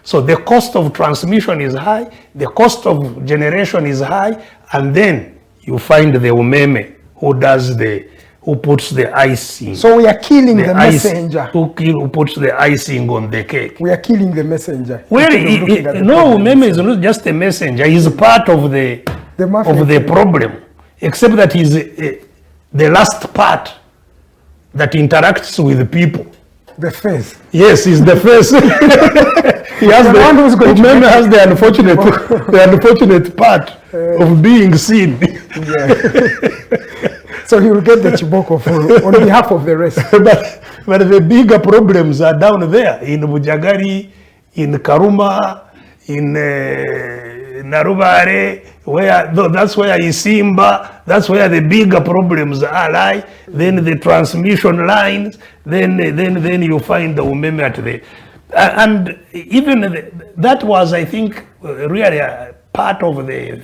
So the cost of transmission is high, the cost of generation is high, and then you find the Umeme who does the who puts the icing. So we are killing the messenger. Who puts the icing on the cake. We are killing the messenger. Well, no, Umeme is not just a messenger. He's part of the problem, except that he's the last part that interacts with people. The face. Yes, he's the face. He has Umeme has the unfortunate part of being seen. Yeah. So he will get the chiboko on behalf of the rest. But the bigger problems are down there in Bujagari, in Karuma, in Narubare, that's where Isimba, that's where the bigger problems are. Then the transmission lines, then you find the Umeme at the, and even that was, I think, really a part of the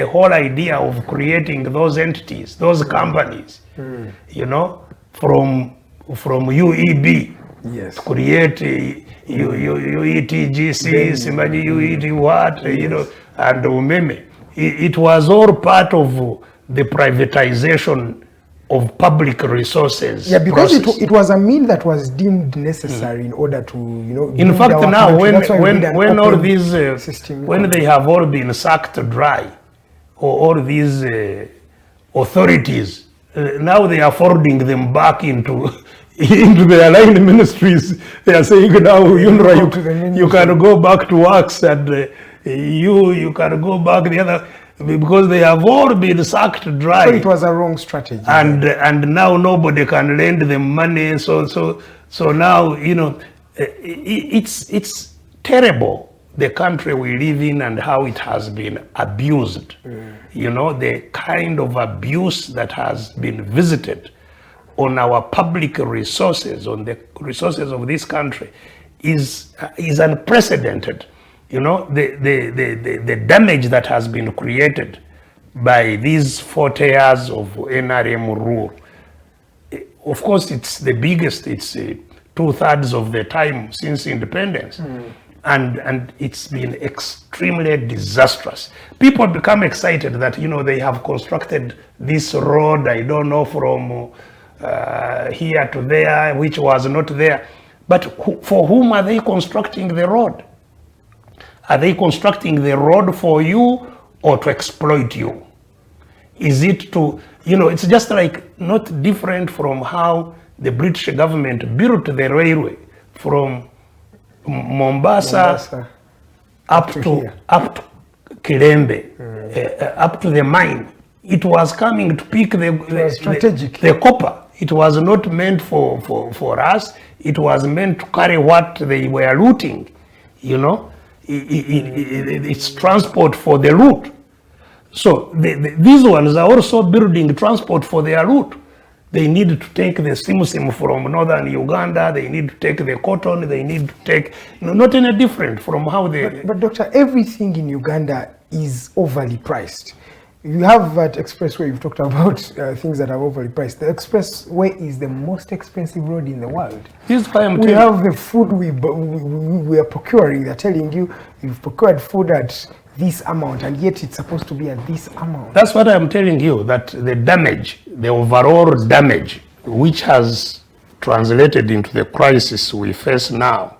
whole idea of creating those entities, those companies, you know, from UEB, yes, to create UETGC, Simani UET what, you know, and Umeme. It was all part of the privatization of public resources. Yeah, because it was a meal that was deemed necessary in order to, you know. In fact, now when all these, when they have all been sucked dry, or all these authorities, now they are folding them back into the aligned ministries. They are saying now, UNRWA, you can go back to works, and you can go back the other, because they have all been sucked dry. So it was a wrong strategy. And now nobody can lend them money. So now, you know, it's terrible, the country we live in and how it has been abused. You know, the kind of abuse that has been visited on our public resources, on the resources of this country, is unprecedented. You know, the damage that has been created by these 40 years of NRM rule. Of course, it's the biggest. It's 2/3 of the time since independence. And it's been extremely disastrous. People become excited that, you know, they have constructed this road, I don't know, from here to there, which was not there. But for whom are they constructing the road? Are they constructing the road for you or to exploit you? Is it to, you know, it's just like not different from how the British government built the railway from Mombasa up to Kirembe, up to the mine. It was coming to pick the copper. It was not meant for us. It was meant to carry what they were looting, you know. It's transport for the loot. So these ones are also building transport for their loot. They need to take the simsim from northern Uganda. They need to take the cotton. They need to take, you know, not any different from how they. But Doctor, everything in Uganda is overly priced. You have that expressway. You've talked about things that are overly priced. The expressway is the most expensive road in the world. This is why I'm telling you. We have the food we are procuring. They're telling you you've procured food at this amount, and yet it's supposed to be at this amount. That's what I'm telling you, that the damage, the overall damage, which has translated into the crisis we face now,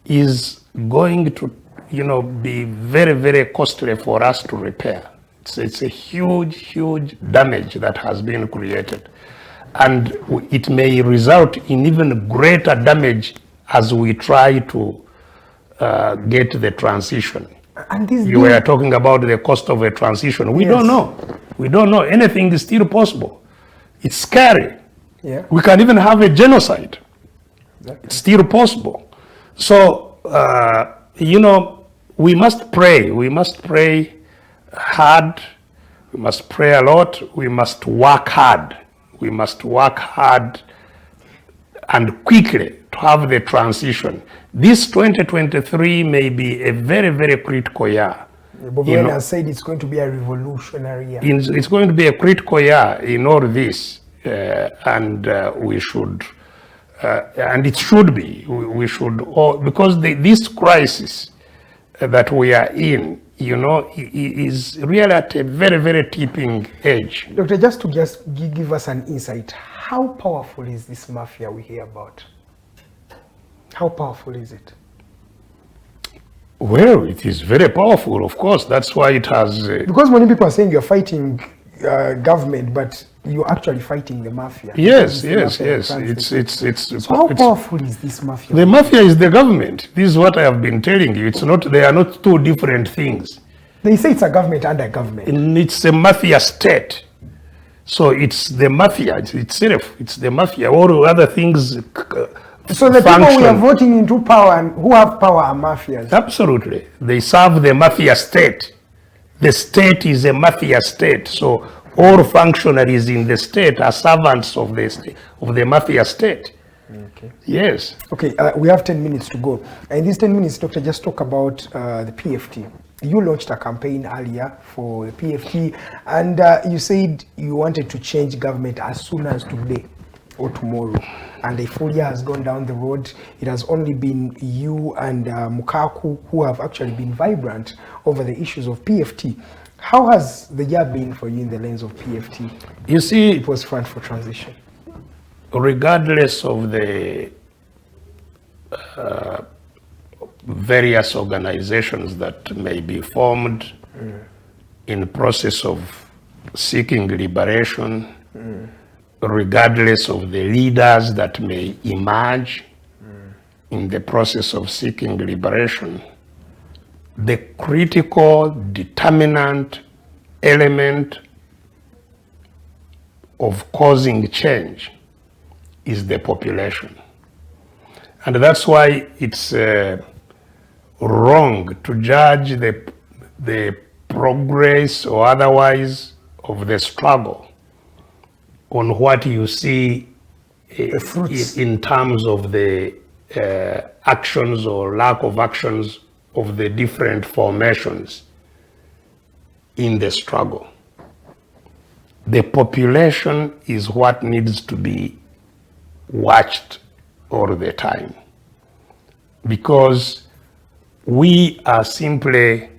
is going to, you know, be very, very costly for us to repair. It's a huge damage that has been created. And it may result in even greater damage as we try to get the transition. And this you were talking about the cost of a transition. We don't know. We don't know. Anything is still possible. It's scary. Yeah. We can even have a genocide. Exactly. It's still possible. So, you know, we must pray. We must pray hard. We must pray a lot. We must work hard. We must work hard and quickly to have the transition. This 2023 may be a very, very critical year. Bob has said it's going to be a revolutionary year. It's going to be a critical year in all this, and we should, and it should be. We should, because this crisis that we are in you know, is really at a very, very tipping edge. Doctor, just to give us an insight, how powerful is this mafia we hear about? How powerful is it? Well, it is very powerful, of course. That's why it has... because many people are saying you're fighting government, but you're actually fighting the mafia. Yes. So how powerful is this mafia? The mafia is the government. This is what I have been telling you. It's not, they are not two different things. They say it's a government under government. And it's a mafia state. So it's the mafia itself. It's the mafia. All other things so the function. People we are voting into power and who have power are mafias. Absolutely. They serve the mafia state. The state is a mafia state. So all functionaries in the state are servants of the mafia state. Okay. Yes. Okay, we have 10 minutes to go. In these 10 minutes, Doctor, just talk about the PFT. You launched a campaign earlier for the PFT, and you said you wanted to change government as soon as today or tomorrow. And a full year has gone down the road. It has only been you and Mukaku who have actually been vibrant over the issues of PFT. How has the year been for you in the lens of PFT? You see, it was Front for Transition. Regardless of the various organizations that may be formed in the process of seeking liberation, regardless of the leaders that may emerge in the process of seeking liberation, the critical determinant element of causing change is the population. And that's why it's wrong to judge the progress or otherwise of the struggle on what you see in terms of the actions or lack of actions of the different formations in the struggle. The population is what needs to be watched all the time, because we are simply,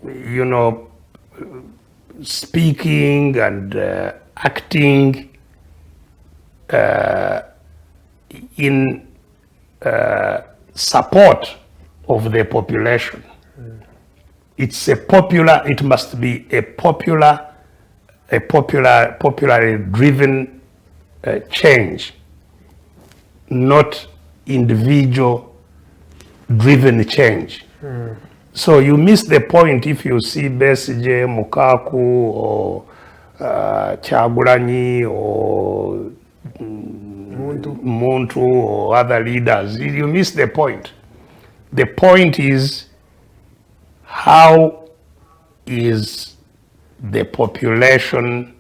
you know, speaking and acting in support of the population. It's a popular, it must be a popularly driven change, not individual driven change. So you miss the point if you see Besigye, Mukaku, or Kyagulanyi, or Muntu, or other leaders. You miss the point. The point is, how is the population,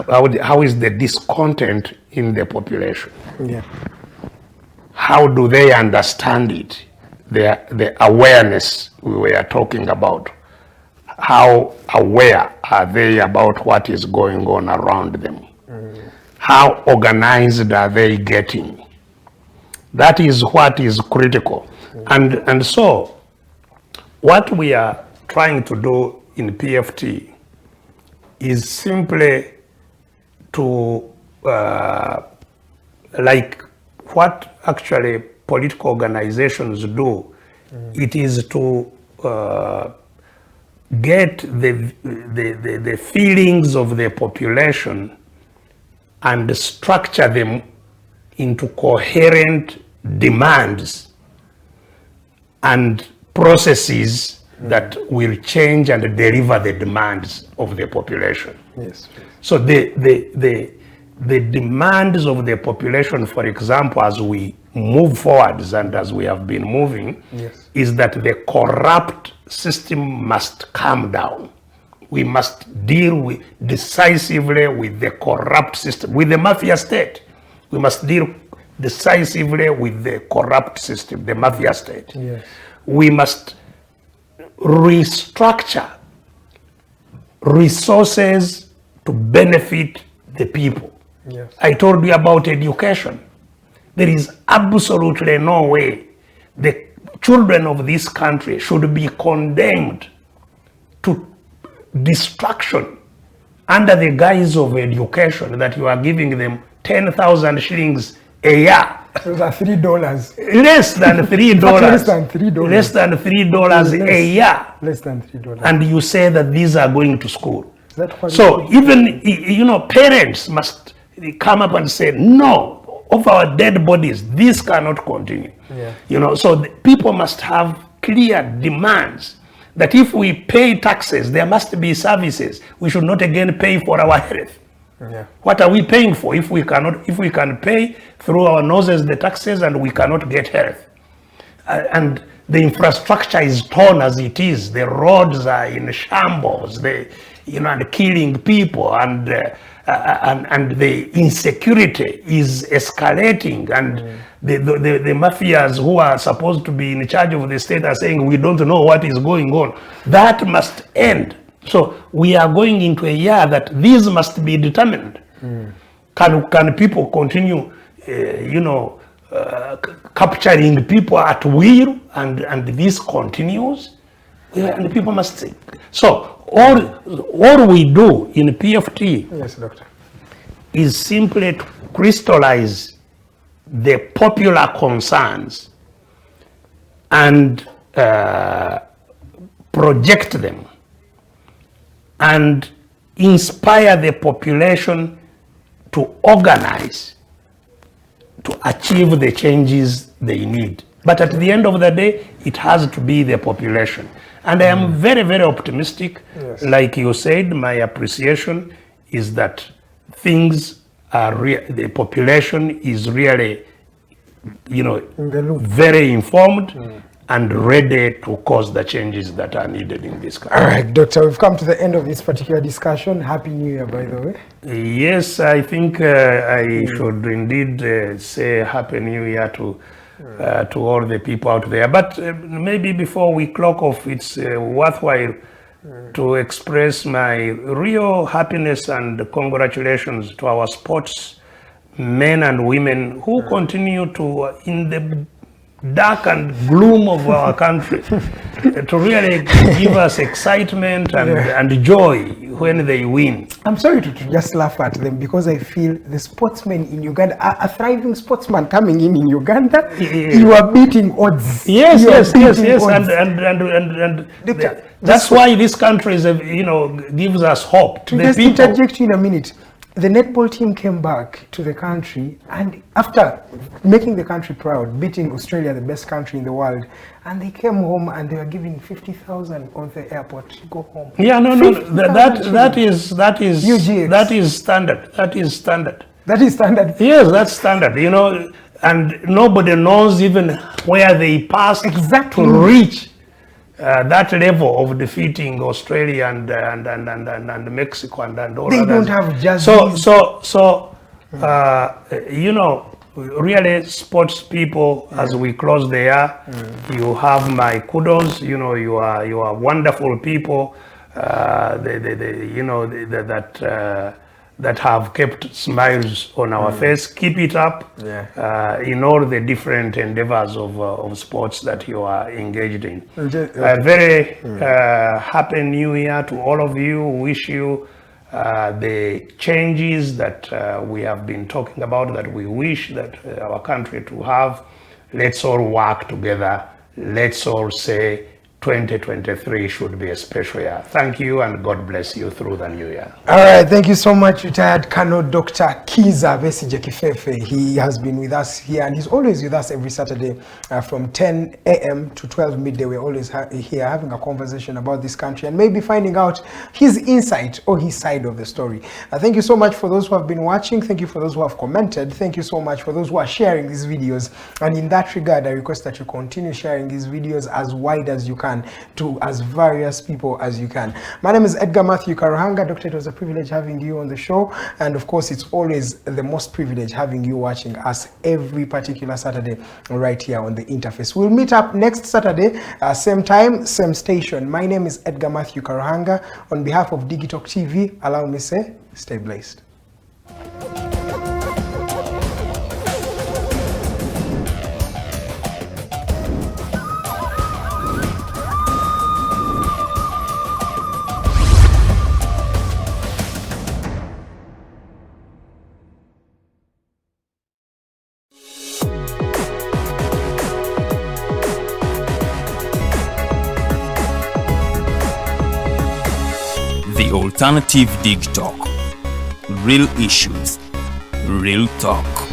how is the discontent in the population? Yeah. How do they understand it? The awareness we were talking about. How aware are they about what is going on around them? How organized are they getting? That is what is critical. And so, what we are trying to do in PFT is simply to, like what actually political organizations do, it is to get the feelings of the population and structure them into coherent demands and processes that will change and deliver the demands of the population. Yes. So the demands of the population, for example, as we move forwards and as we have been moving, yes, is that the corrupt system must come down. We must deal decisively with the corrupt system, with the mafia state. We must deal decisively with the corrupt system, the mafia state. Yes. We must restructure resources to benefit the people. Yes. I told you about education. There is absolutely no way the children of this country should be condemned to destruction under the guise of education, that you are giving them 10,000 shillings a year. Those are $3. Less than $3. Less than $3. Less than $3 a year. Less than $3. And you say that these are going to school. That so even, you know, parents must come up and say, no, of our dead bodies, this cannot continue. Yeah. You know, so people must have clear demands that if we pay taxes, there must be services. We should not again pay for our health. Yeah. What are we paying for if we can pay through our noses the taxes and we cannot get health? And the infrastructure is torn as it is. The roads are in shambles. And killing people, and the insecurity is escalating, and the mafias who are supposed to be in charge of the state are saying we don't know what is going on. That must end. So we are going into a year that these must be determined. Can people continue, capturing people at will, and this continues? And people must think. So all we do in PFT, yes, doctor, is simply to crystallize the popular concerns and project them and inspire the population to organize to achieve the changes they need. But at the end of the day, it has to be the population. And I am very, very optimistic. Yes. Like you said, my appreciation is that things are the population is really, very informed and ready to cause the changes that are needed in this country. All right, Doctor, we've come to the end of this particular discussion. Happy New Year, by the way. Yes, I think I should indeed say Happy New Year to all the people out there. But maybe before we clock off, it's worthwhile to express my real happiness and congratulations to our sports men and women who continue to, in the dark and gloom of our country, to really give us excitement and joy when they win. I'm sorry to just laugh at them, because I feel the sportsmen in Uganda, a thriving sportsman coming in Uganda, you are beating odds. Yes. Odds. And that's why this country is, gives us hope. To just interject you in a minute. The netball team came back to the country, and after making the country proud, beating Australia, the best country in the world, and they came home and they were given 50,000 on the airport to go home. Yeah, no, that is standard. That is standard. That is standard. Yes, that's standard. And nobody knows even where they passed exactly to reach that level of defeating Australia and Mexico and all. They others. don't have just really sports people, as we close the year, you have my kudos. You are wonderful people. That have kept smiles on our face. Keep it up in all the different endeavors of sports that you are engaged in. A very happy New Year to all of you. Wish you the changes that we have been talking about, that we wish that our country to have. Let's all work together. Let's all say 2023 should be a special year. Thank you, and God bless you through the new year. All right, thank you so much, retired Colonel Dr. Kizza Besigye Kifefe. He has been with us here, and he's always with us every Saturday from 10 a.m. to 12 midday. We're always here having a conversation about this country and maybe finding out his insight or his side of the story. Thank you so much for those who have been watching. Thank you for those who have commented. Thank you so much for those who are sharing these videos. And in that regard, I request that you continue sharing these videos as wide as you can, to as various people as you can. My name is Edgar Matthew Karuhanga. Doctor, it was a privilege having you on the show, and of course it's always the most privilege having you watching us every particular Saturday right here on the Interface. We'll meet up next Saturday, same time, same station. My name is Edgar Matthew Karuhanga. On behalf of Digitalk TV, allow me to say, stay blessed. The Alternative Digitalk. Real issues, real talk.